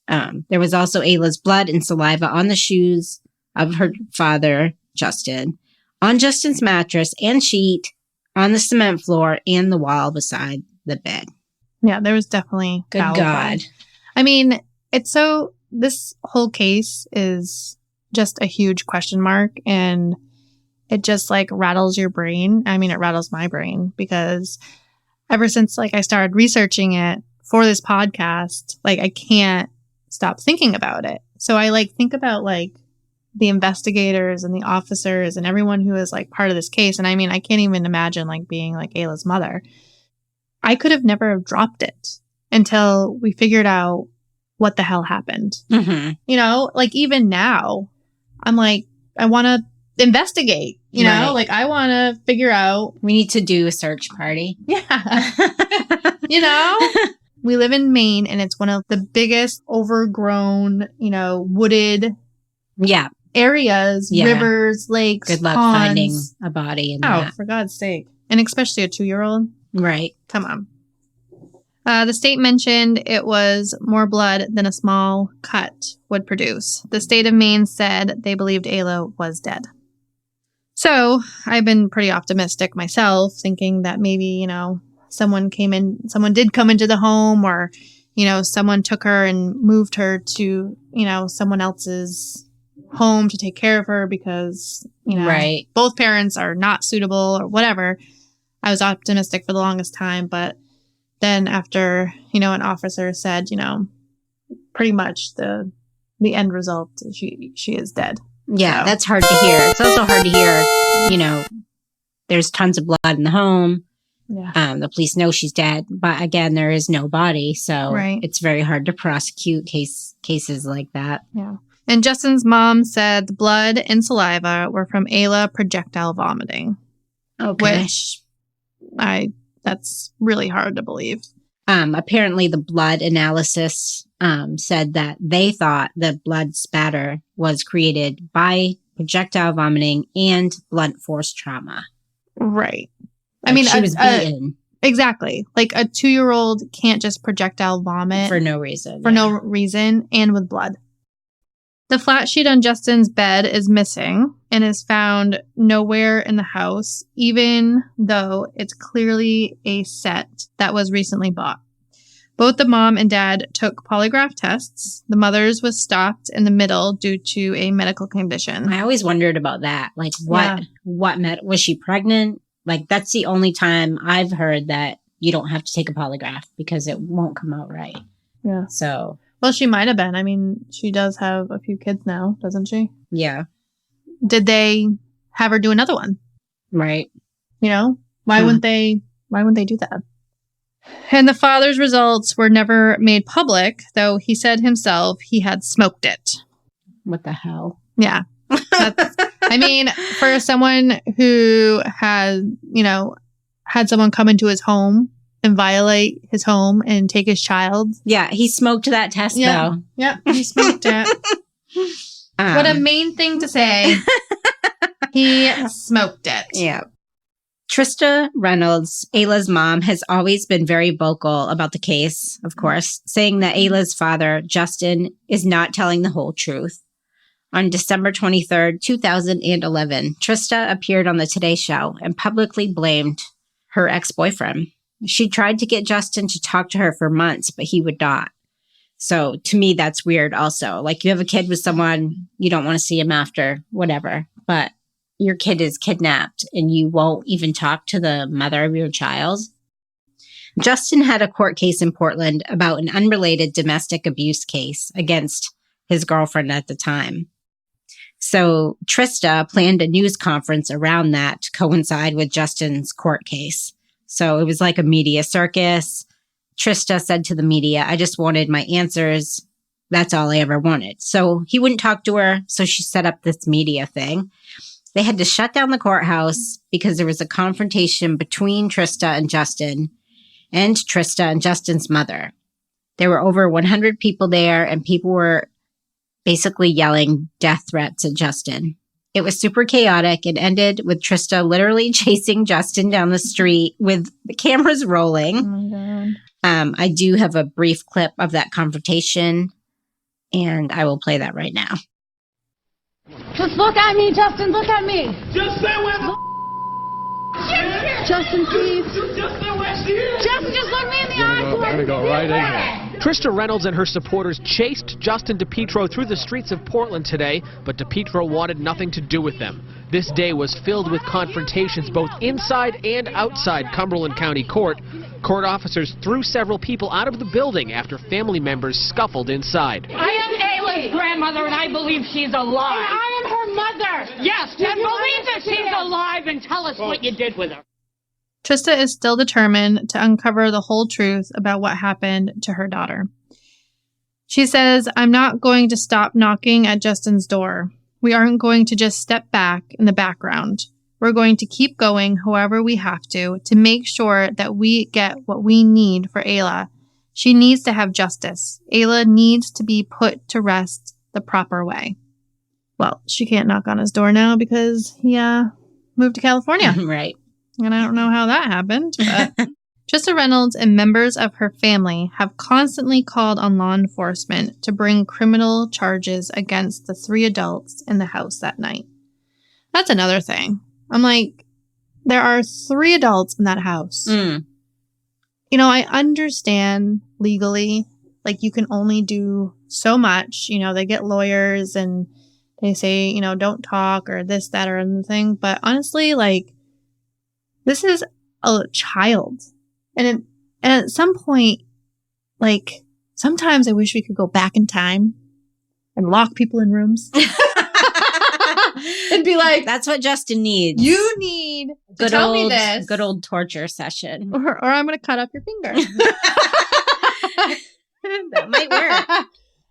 There was also Ayla's blood and saliva on the shoes of her father, Justin, on Justin's mattress and sheet, on the cement floor, and the wall beside the bed. Yeah, there was definitely... Good God. Blood. I mean, it's so... This whole case is just a huge question mark, and it just like rattles your brain. I mean, it rattles my brain, because ever since like I started researching it for this podcast, like I can't stop thinking about it. So I like think about like the investigators and the officers and everyone who is like part of this case. And I mean, I can't even imagine like being like Ayla's mother. I could have never dropped it until we figured out what the hell happened. Mm-hmm. You know, like even now, I'm like, I want to investigate, you know, like I want to figure out. We need to do a search party. Yeah. You know, we live in Maine, and it's one of the biggest overgrown, you know, wooded areas, rivers, lakes, Good luck ponds. finding a body in that. Oh, for God's sake. And especially a 2-year-old. Right. Come on. The state mentioned it was more blood than a small cut would produce. The state of Maine said they believed Ayla was dead. So I've been pretty optimistic myself, thinking that maybe, you know, someone did come into the home, or, you know, someone took her and moved her to, you know, someone else's home to take care of her because, you know, both parents are not suitable or whatever. I was optimistic for the longest time, but then after, you know, an officer said, you know, pretty much the end result, she is dead. Yeah, so. That's hard to hear. It's also hard to hear, you know, there's tons of blood in the home. Yeah. The police know she's dead, but again, there is no body, so it's very hard to prosecute cases like that. Yeah. And Justin's mom said the blood and saliva were from Ayla projectile vomiting. Okay. Which that's really hard to believe. Apparently the blood analysis said that they thought the blood spatter was created by projectile vomiting and blunt force trauma. Right. Like, I mean, she was beaten. Exactly. Like a 2-year-old can't just projectile vomit. For no reason. No reason and with blood. The flat sheet on Justin's bed is missing and is found nowhere in the house, even though it's clearly a set that was recently bought. Both the mom and dad took polygraph tests. The mother's was stopped in the middle due to a medical condition. I always wondered about that. Like, was she pregnant? Like, that's the only time I've heard that you don't have to take a polygraph because it won't come out right. Yeah. So. Well, she might have been. I mean, she does have a few kids now, doesn't she? Yeah. Did they have her do another one? Right. You know, why wouldn't they do that? And the father's results were never made public, though he said himself he had smoked it. What the hell? Yeah. I mean, for someone who had someone come into his home and violate his home and take his child. Yeah, he smoked that test, though. Yeah, he smoked it. What a main thing to say. He smoked it. Yeah. Trista Reynolds, Ayla's mom, has always been very vocal about the case, of course, saying that Ayla's father, Justin, is not telling the whole truth. On December 23rd, 2011, Trista appeared on the Today Show and publicly blamed her ex-boyfriend. She tried to get Justin to talk to her for months, but he would not. So to me, that's weird also. Like, you have a kid with someone, you don't want to see him after, whatever, but your kid is kidnapped and you won't even talk to the mother of your child. Justin had a court case in Portland about an unrelated domestic abuse case against his girlfriend at the time. So Trista planned a news conference around that to coincide with Justin's court case. So it was like a media circus. Trista said to the media, "I just wanted my answers. That's all I ever wanted." So he wouldn't talk to her. So she set up this media thing. They had to shut down the courthouse because there was a confrontation between Trista and Justin and Trista and Justin's mother. There were over 100 people there and people were basically yelling death threats at Justin. It was super chaotic and ended with Trista literally chasing Justin down the street with the cameras rolling. Oh my God. I do have a brief clip of that confrontation and I will play that right now. Just look at me, Justin. Look at me. Just say where the Justin, please. Just say where she is. Justin, just look me in the eye. I'm gonna go right in here. Trista Reynolds and her supporters chased Justin DePietro through the streets of Portland today, but DePietro wanted nothing to do with them. This day was filled with confrontations both inside and outside Cumberland County Court. Court officers threw several people out of the building after family members scuffled inside. I am Ayla's grandmother, and I believe she's alive. And I am her mother. Yes, and believe that she's alive, and tell us what you did with her. Trista is still determined to uncover the whole truth about what happened to her daughter. She says, "I'm not going to stop knocking at Justin's door. We aren't going to just step back in the background. We're going to keep going however we have to make sure that we get what we need for Ayla. She needs to have justice. Ayla needs to be put to rest the proper way." Well, she can't knock on his door now because he moved to California. Right. And I don't know how that happened, but Trista Reynolds and members of her family have constantly called on law enforcement to bring criminal charges against the 3 adults in the house that night. That's another thing. I'm like, there are 3 adults in that house. Mm. You know, I understand legally, like, you can only do so much. You know, they get lawyers and they say, you know, don't talk or this, that, or anything. But honestly, like, this is a child. And at some point, like, sometimes I wish we could go back in time and lock people in rooms. And be like, that's what Justin needs. You need to tell me this. Good old torture session. Or I'm going to cut up your finger. That might work.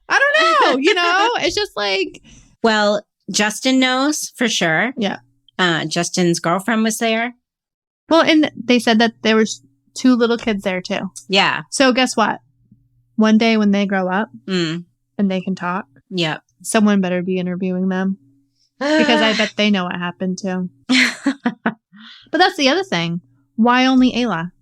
I don't know. You know, it's just like. Well, Justin knows for sure. Yeah. Justin's girlfriend was there. Well, and they said that there was 2 little kids there too. Yeah. So guess what? one day when they grow up Mm. and they can talk, Yep. someone better be interviewing them. Because I bet they know what happened too. But that's the other thing. Why only Ayla?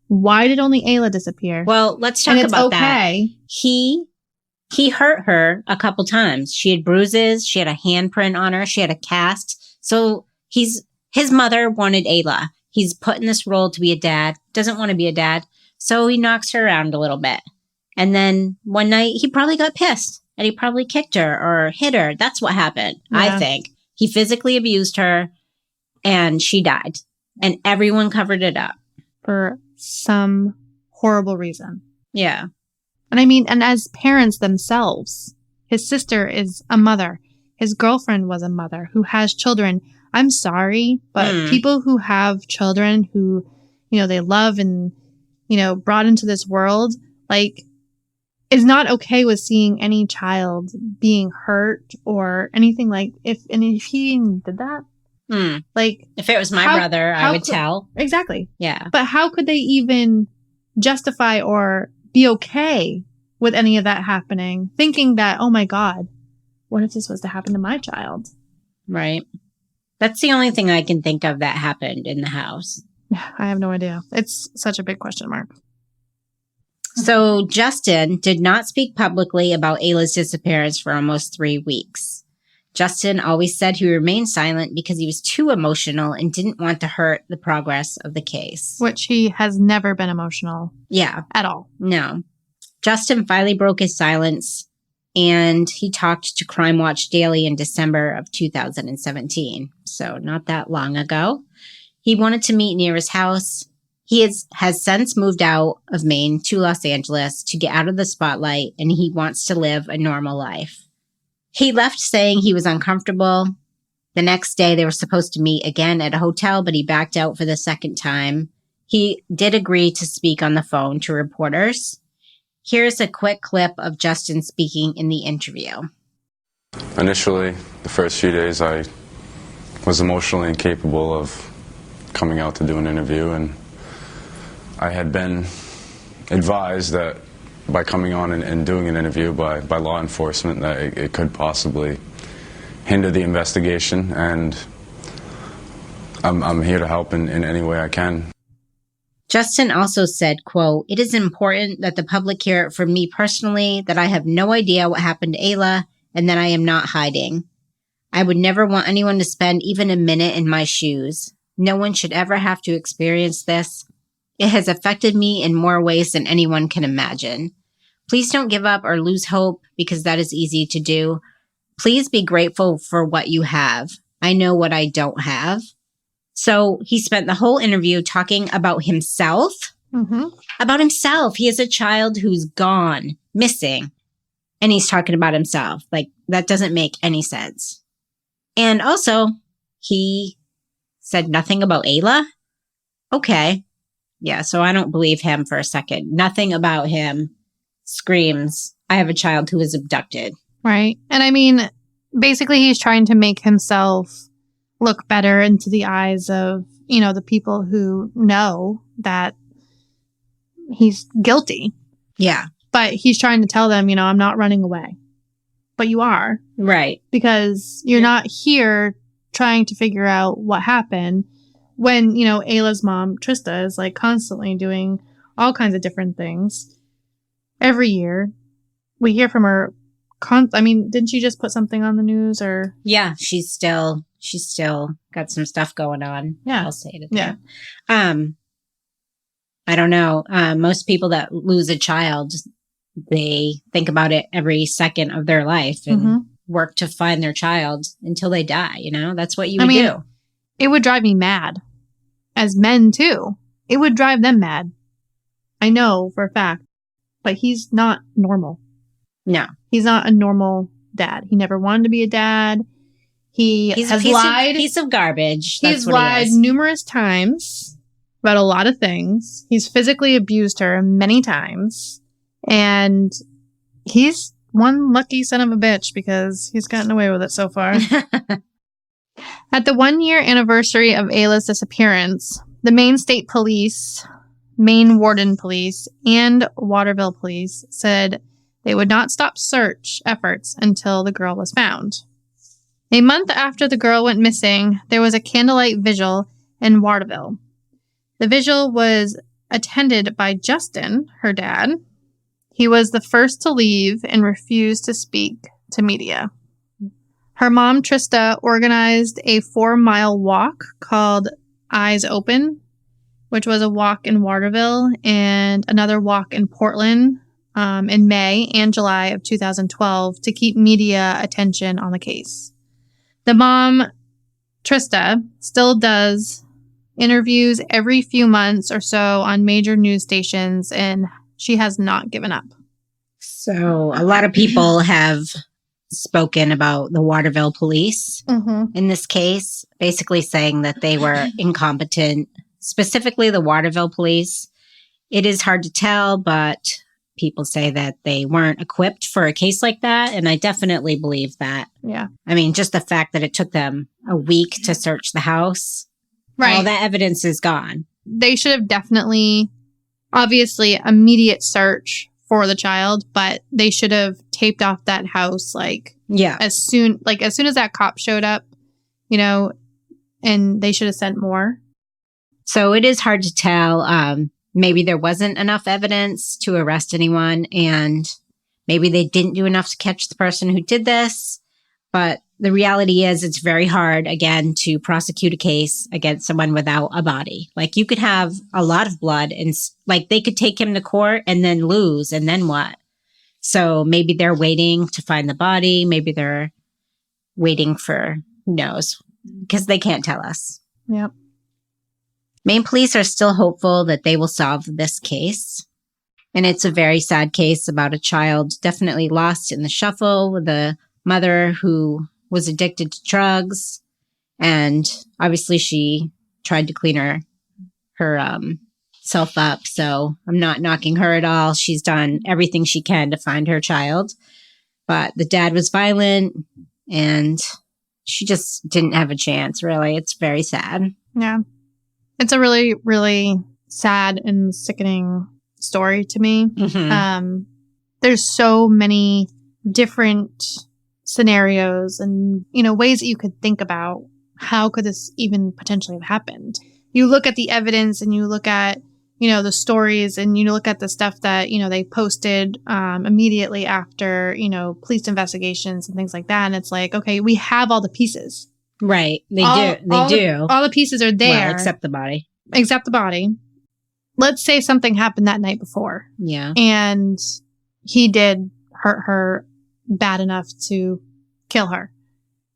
Why did only Ayla disappear? Well, let's talk about that. He hurt her a couple times. She had bruises. She had a handprint on her. She had a cast. So his mother wanted Ayla. He's put in this role to be a dad. Doesn't want to be a dad. So he knocks her around a little bit. And then one night he probably got pissed and he probably kicked her or hit her. That's what happened. Yeah. I think he physically abused her and she died and everyone covered it up for some horrible reason. Yeah. And I mean, and as parents themselves, his sister is a mother. His girlfriend was a mother who has children. I'm sorry, but people who have children who, you know, they love and, you know, brought into this world, like, is not okay with seeing any child being hurt or anything like if he did that. Like, if it was my brother, I would tell. Exactly. Yeah. But how could they even justify or be okay with any of that happening? Thinking that, oh my God, what if this was to happen to my child? Right. That's the only thing I can think of that happened in the house. I have no idea. It's such a big question mark. So Justin did not speak publicly about Ayla's disappearance for almost 3 weeks. Justin always said he remained silent because he was too emotional and didn't want to hurt the progress of the case. Which he has never been emotional. Yeah. At all. No. Justin finally broke his silence and he talked to Crime Watch Daily in December of 2017. So not that long ago. He wanted to meet near his house. He has since moved out of Maine to Los Angeles to get out of the spotlight and he wants to live a normal life. He left saying he was uncomfortable. The next day, they were supposed to meet again at a hotel, but he backed out for the second time. He did agree to speak on the phone to reporters. Here's a quick clip of Justin speaking in the interview. Initially, the first few days, I was emotionally incapable of coming out to do an interview, and I had been advised that by coming on and doing an interview by law enforcement that it could possibly hinder the investigation, and I'm here to help in any way I can. Justin also said, quote, "It is important that the public hear it from me personally that I have no idea what happened to Ayla and that I am not hiding. I would never want anyone to spend even a minute in my shoes. No one should ever have to experience this. It has affected me in more ways than anyone can imagine. Please don't give up or lose hope because that is easy to do. Please be grateful for what you have. I know what I don't have." So he spent the whole interview talking about himself. About himself. He has a child who's gone, missing, and he's talking about himself. Like, that doesn't make any sense. And also, he said nothing about Ayla. Okay. Yeah, so I don't believe him for a second. Nothing about him screams, I have a child who was abducted. Right. And I mean, basically he's trying to make himself look better into the eyes of, you know, the people who know that he's guilty. Yeah. But he's trying to tell them, you know, I'm not running away. But you are. Right. Because you're not here trying to figure out what happened. When, you know, Ayla's mom, Trista, is like constantly doing all kinds of different things. Every year, we hear from her. I mean, didn't she just put something on the news or? Yeah, she's still got some stuff going on. Yeah. I'll say it again. Yeah. I don't know. Most people that lose a child, they think about it every second of their life and work to find their child until they die. You know, that's what you would do. It would drive me mad. As men, too. It would drive them mad. I know for a fact. But he's not normal. No. He's not a normal dad. He never wanted to be a dad. He's lied. Piece of garbage. He's lied numerous times about a lot of things. He's physically abused her many times. And he's one lucky son of a bitch because he's gotten away with it so far. At the 1-year anniversary of Ayla's disappearance, the Maine State Police Maine Warden Police and Waterville Police said they would not stop search efforts until the girl was found. A month after the girl went missing, there was a candlelight vigil in Waterville. The vigil was attended by Justin, her dad. He was the first to leave and refused to speak to media. Her mom, Trista, organized a 4-mile walk called Eyes Open, which was a walk in Waterville and another walk in Portland in May and July of 2012 to keep media attention on the case. The mom, Trista, still does interviews every few months or so on major news stations, and she has not given up. So a lot of people have spoken about the Waterville police in this case, basically saying that they were incompetent, specifically the Waterville police. It is hard to tell, but people say that they weren't equipped for a case like that, and I definitely believe that. Yeah. I mean, just the fact that it took them a week to search the house, all that evidence is gone. They should have definitely, obviously, immediate search for the child, but they should have taped off that house as soon as that cop showed up, and they should have sent more. So it is hard to tell. Maybe there wasn't enough evidence to arrest anyone, and maybe they didn't do enough to catch the person who did this. But the reality is it's very hard, again, to prosecute a case against someone without a body. Like, you could have a lot of blood and they could take him to court and then lose, and then what? So maybe they're waiting to find the body. Maybe they're waiting for, who knows, because they can't tell us. Yep. Maine police are still hopeful that they will solve this case. And it's a very sad case about a child definitely lost in the shuffle with a mother who was addicted to drugs. And obviously she tried to clean her self up. So I'm not knocking her at all. She's done everything she can to find her child. But the dad was violent and she just didn't have a chance, really. It's very sad. Yeah. It's a really, really sad and sickening story to me. There's so many different scenarios and, ways that you could think about how could this even potentially have happened. You look at the evidence and you look at, the stories and you look at the stuff that, they posted immediately after, police investigations and things like that. And it's like, okay, we have all the pieces. Right. They do. All the pieces are there. Well, except the body. Except the body. Let's say something happened that night before. Yeah. And he did hurt her bad enough to kill her.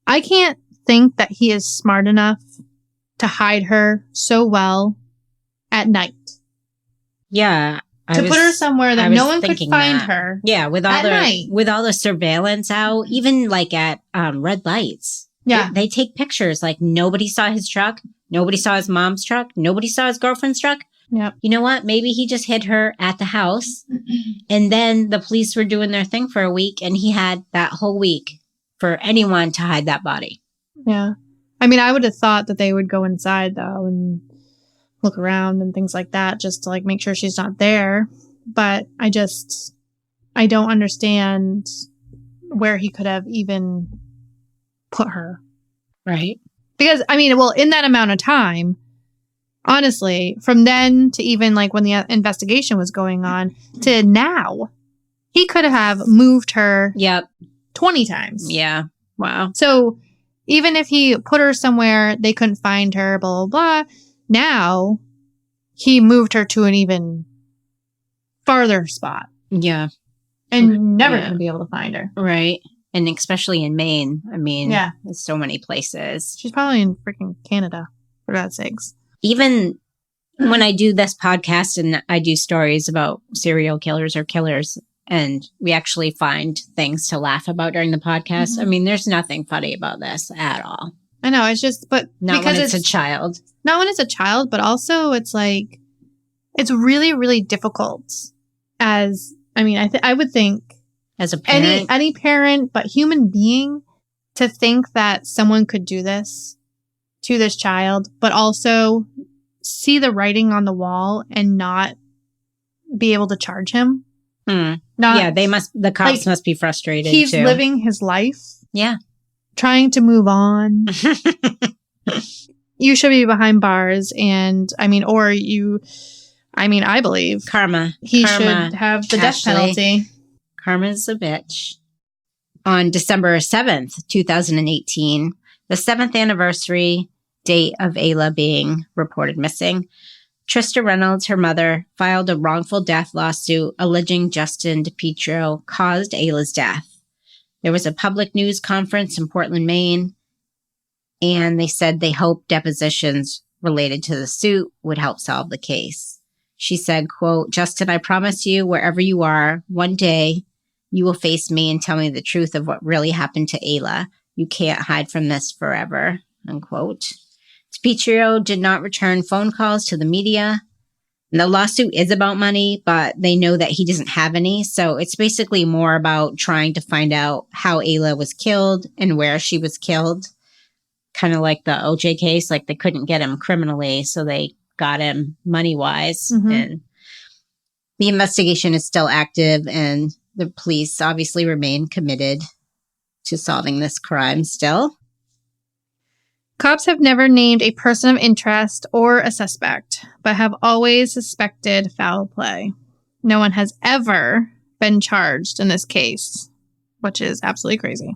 I can't think that he is smart enough to hide her so well at night. Yeah. To put her somewhere that no one could find her. Yeah, with all the surveillance out, even at red lights. Yeah. They take pictures. Nobody saw his truck. Nobody saw his mom's truck. Nobody saw his girlfriend's truck. Yep. You know what? Maybe he just hid her at the house. And then the police were doing their thing for a week. And he had that whole week for anyone to hide that body. Yeah. I mean, I would have thought that they would go inside, though, and look around and things like that just to make sure she's not there. But I don't understand where he could have even put her. Right. Because, in that amount of time, honestly, from then to even when the investigation was going on to now, he could have moved her 20 times. Yeah. Wow. So even if he put her somewhere, they couldn't find her, blah, blah, blah. Now he moved her to an even farther spot. Yeah. And never going to be able to find her. Right. And especially in Maine. There's so many places. She's probably in freaking Canada, for God's sakes. Even when I do this podcast and I do stories about serial killers or killers, and we actually find things to laugh about during the podcast, there's nothing funny about this at all. I know, it's just, but not when it's a child. Not when it's a child, but also it's it's really, really difficult as, I would think, as a parent, any parent, but human being, to think that someone could do this to this child, but also see the writing on the wall and not be able to charge him. Yeah, the cops must be frustrated he's too. living his life. Yeah. Trying to move on. You should be behind bars I believe Karma. He should have the death penalty. Karma's a bitch. On December 7th, 2018, the 7th anniversary date of Ayla being reported missing, Trista Reynolds, her mother, filed a wrongful death lawsuit alleging Justin DiPietro caused Ayla's death. There was a public news conference in Portland, Maine, and they said they hoped depositions related to the suit would help solve the case. She said, quote, "Justin, I promise you, wherever you are, one day you will face me and tell me the truth of what really happened to Ayla. You can't hide from this forever," unquote. DiPietro did not return phone calls to the media. And the lawsuit is about money, but they know that he doesn't have any. So it's basically more about trying to find out how Ayla was killed and where she was killed. Kind of like the OJ case, like they couldn't get him criminally, so they got him money-wise. Mm-hmm. And the investigation is still active, and the police obviously remain committed to solving this crime still. Cops have never named a person of interest or a suspect, but have always suspected foul play. No one has ever been charged in this case, which is absolutely crazy.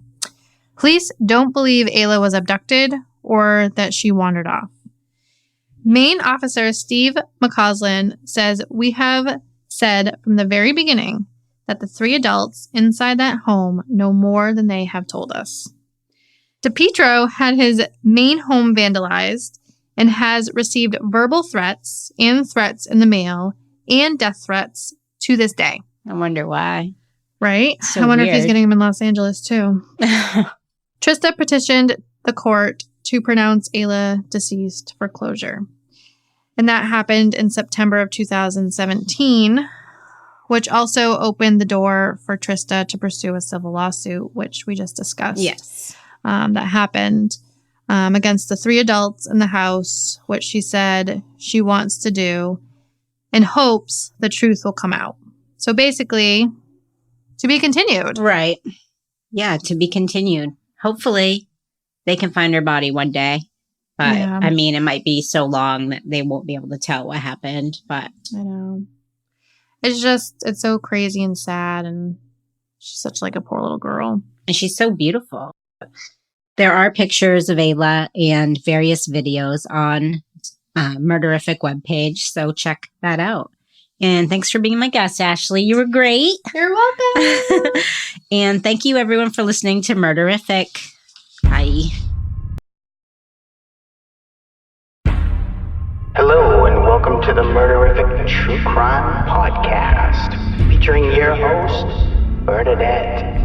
Police don't believe Ayla was abducted or that she wandered off. Maine Officer Steve McCausland says, "We have said from the very beginning that the 3 adults inside that home know more than they have told us." DiPietro had his main home vandalized and has received verbal threats and threats in the mail and death threats to this day. I wonder why. Right? So I wonder if he's weird. getting them in Los Angeles too. Trista petitioned the court to pronounce Ayla deceased for closure. And that happened in September of 2017, which also opened the door for Trista to pursue a civil lawsuit, which we just discussed. Yes. That happened against the 3 adults in the house, which she said she wants to do in hopes the truth will come out. So basically, to be continued. Right. Yeah, to be continued. Hopefully, they can find her body one day. But, Yeah. I mean, it might be so long that they won't be able to tell what happened. But I know. It's so crazy and sad, and she's such like a poor little girl. And she's so beautiful. There are pictures of Ayla and various videos on Murderific webpage, so check that out. And thanks for being my guest, Ashley. You were great. You're welcome. And thank you, everyone, for listening to Murderific. Bye. Hello and welcome to the Murderific True Crime Podcast, featuring your host, Bernadette.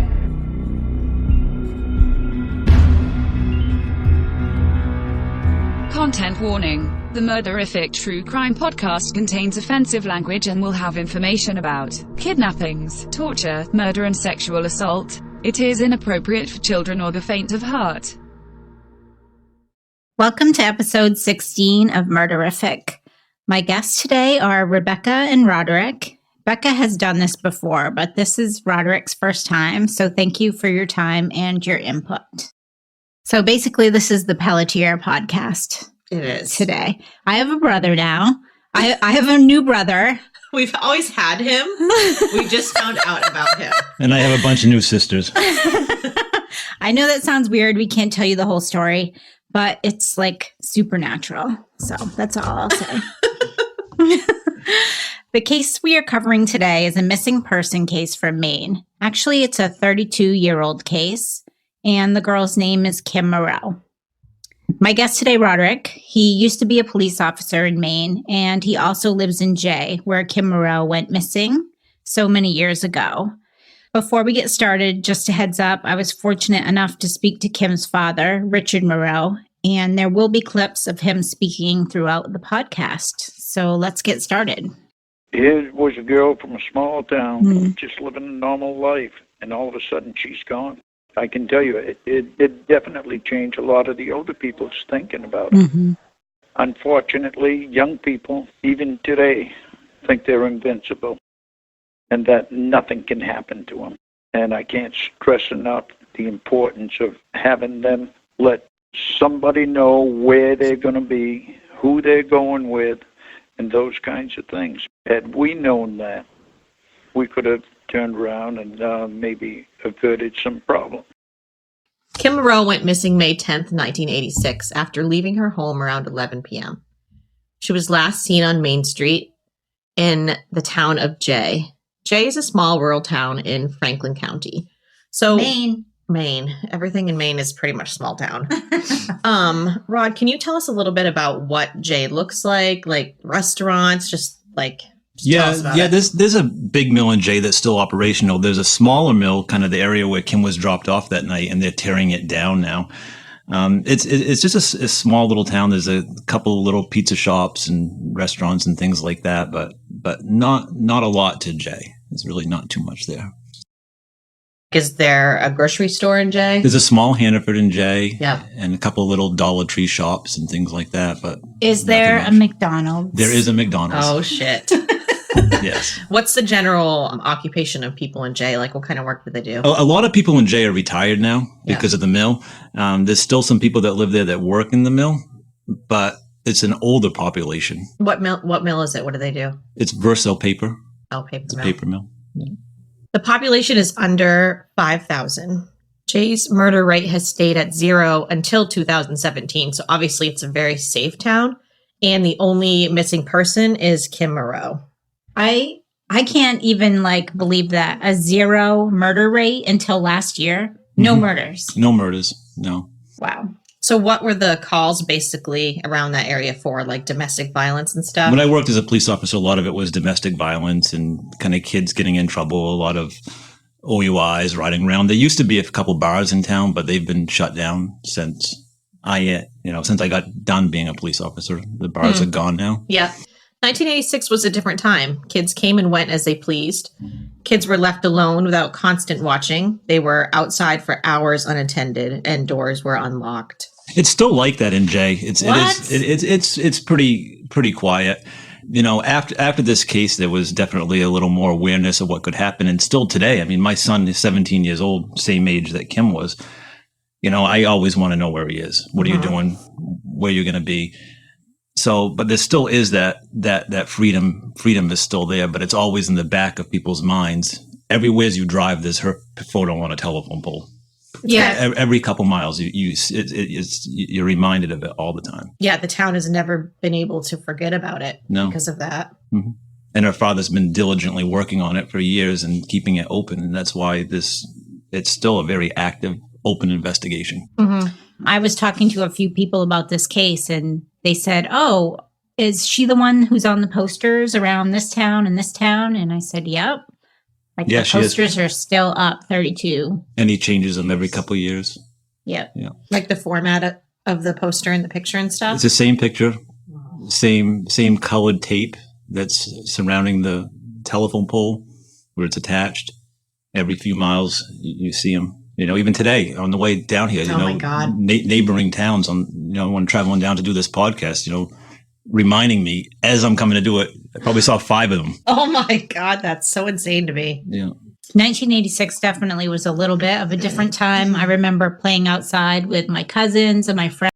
Content warning. The Murderific True Crime Podcast contains offensive language and will have information about kidnappings, torture, murder and sexual assault. It is inappropriate for children or the faint of heart. Welcome to episode 16 of Murderific. My guests today are Rebecca and Roderick. Becca has done this before, but this is Roderick's first time, so thank you for your time and your input. So basically, this is the Pelletier podcast. It is. Today. I have a brother now. I have a new brother. We've always had him. We just found out about him. And I have a bunch of new sisters. I know that sounds weird. We can't tell you the whole story, but it's like supernatural. So that's all I'll say. The case we are covering today is a missing person case from Maine. Actually, it's a 32-year-old case, and the girl's name is Kim Moreau. My guest today, Roderick, he used to be a police officer in Maine, and he also lives in Jay, where Kim Moreau went missing so many years ago. Before we get started, just a heads up, I was fortunate enough to speak to Kim's father, Richard Moreau, and there will be clips of him speaking throughout the podcast. So let's get started. Here was a girl from a small town, just living a normal life, and all of a sudden she's gone. I can tell you, it definitely changed a lot of the older people's thinking about it. Mm-hmm. Unfortunately, young people, even today, think they're invincible and that nothing can happen to them. And I can't stress enough the importance of having them let somebody know where they're going to be, who they're going with, and those kinds of things. Had we known that, we could have turned around and maybe averted some problems. Kim Moreau went missing May 10th, 1986, after leaving her home around 11 p.m. She was last seen on Main Street in the town of Jay. Jay is a small rural town in Franklin County. So Maine. Everything in Maine is pretty much small town. Rod, can you tell us a little bit about what Jay looks like restaurants, There's a big mill in Jay that's still operational. There's a smaller mill, kind of the area where Kim was dropped off that night, and they're tearing it down now. It's just a small little town. There's a couple of little pizza shops and restaurants and things like that, but not a lot to Jay. There's really not too much there. Is there a grocery store in Jay? There's a small Hannaford in Jay, yeah, and a couple of little Dollar Tree shops and things like that. But is there a McDonald's? There is a McDonald's. Oh shit! Yes. What's the general occupation of people in Jay? Like, what kind of work do they do? A lot of people in Jay are retired now because of the mill. There's still some people that live there that work in the mill, but it's an older population. What mill is it? What do they do? It's Verso Paper. Oh, paper it's mill. A paper mill. Yeah. The population is under 5,000. Jay's murder rate has stayed at 0 until 2017. So obviously it's a very safe town. And the only missing person is Kim Moreau. I can't even believe that. A 0 murder rate until last year. No murders. No murders. No. Wow. So what were the calls basically around that area for, domestic violence and stuff? When I worked as a police officer, a lot of it was domestic violence and kind of kids getting in trouble, a lot of OUIs riding around. There used to be a couple bars in town, but they've been shut down since I got done being a police officer. The bars are gone now. Yeah. 1986 was a different time. Kids came and went as they pleased. Kids were left alone without constant watching. They were outside for hours unattended, and doors were unlocked. It's still like that in Jay. It's pretty quiet. After this case, there was definitely a little more awareness of what could happen. And still today, I mean, my son is 17 years old, same age that Kim was. I always want to know where he is. What are you doing? Where you're going to be? So, but there still is that freedom. Freedom is still there, but it's always in the back of people's minds. Everywhere you drive, there's her photo on a telephone pole. Yeah. Every couple miles, you're reminded of it all the time. Yeah, the town has never been able to forget about it because of that. Mm-hmm. And her father's been diligently working on it for years and keeping it open, and that's why it's still a very active, open investigation. Mm-hmm. I was talking to a few people about this case, and they said, "Oh, is she the one who's on the posters around this town and this town?" And I said, "Yep." The posters are still up, 32. And he changes them every couple of years. Yep. Yeah. Like the format of the poster and the picture and stuff? It's the same picture, same colored tape that's surrounding the telephone pole where it's attached. Every few miles, you see them. Even today on the way down here, my God. Neighboring towns when I'm traveling down to do this podcast, reminding me as I'm coming to do it. I probably saw 5 of them. Oh my God, that's so insane to me. Yeah. 1986 definitely was a little bit of a different time. I remember playing outside with my cousins and my friends.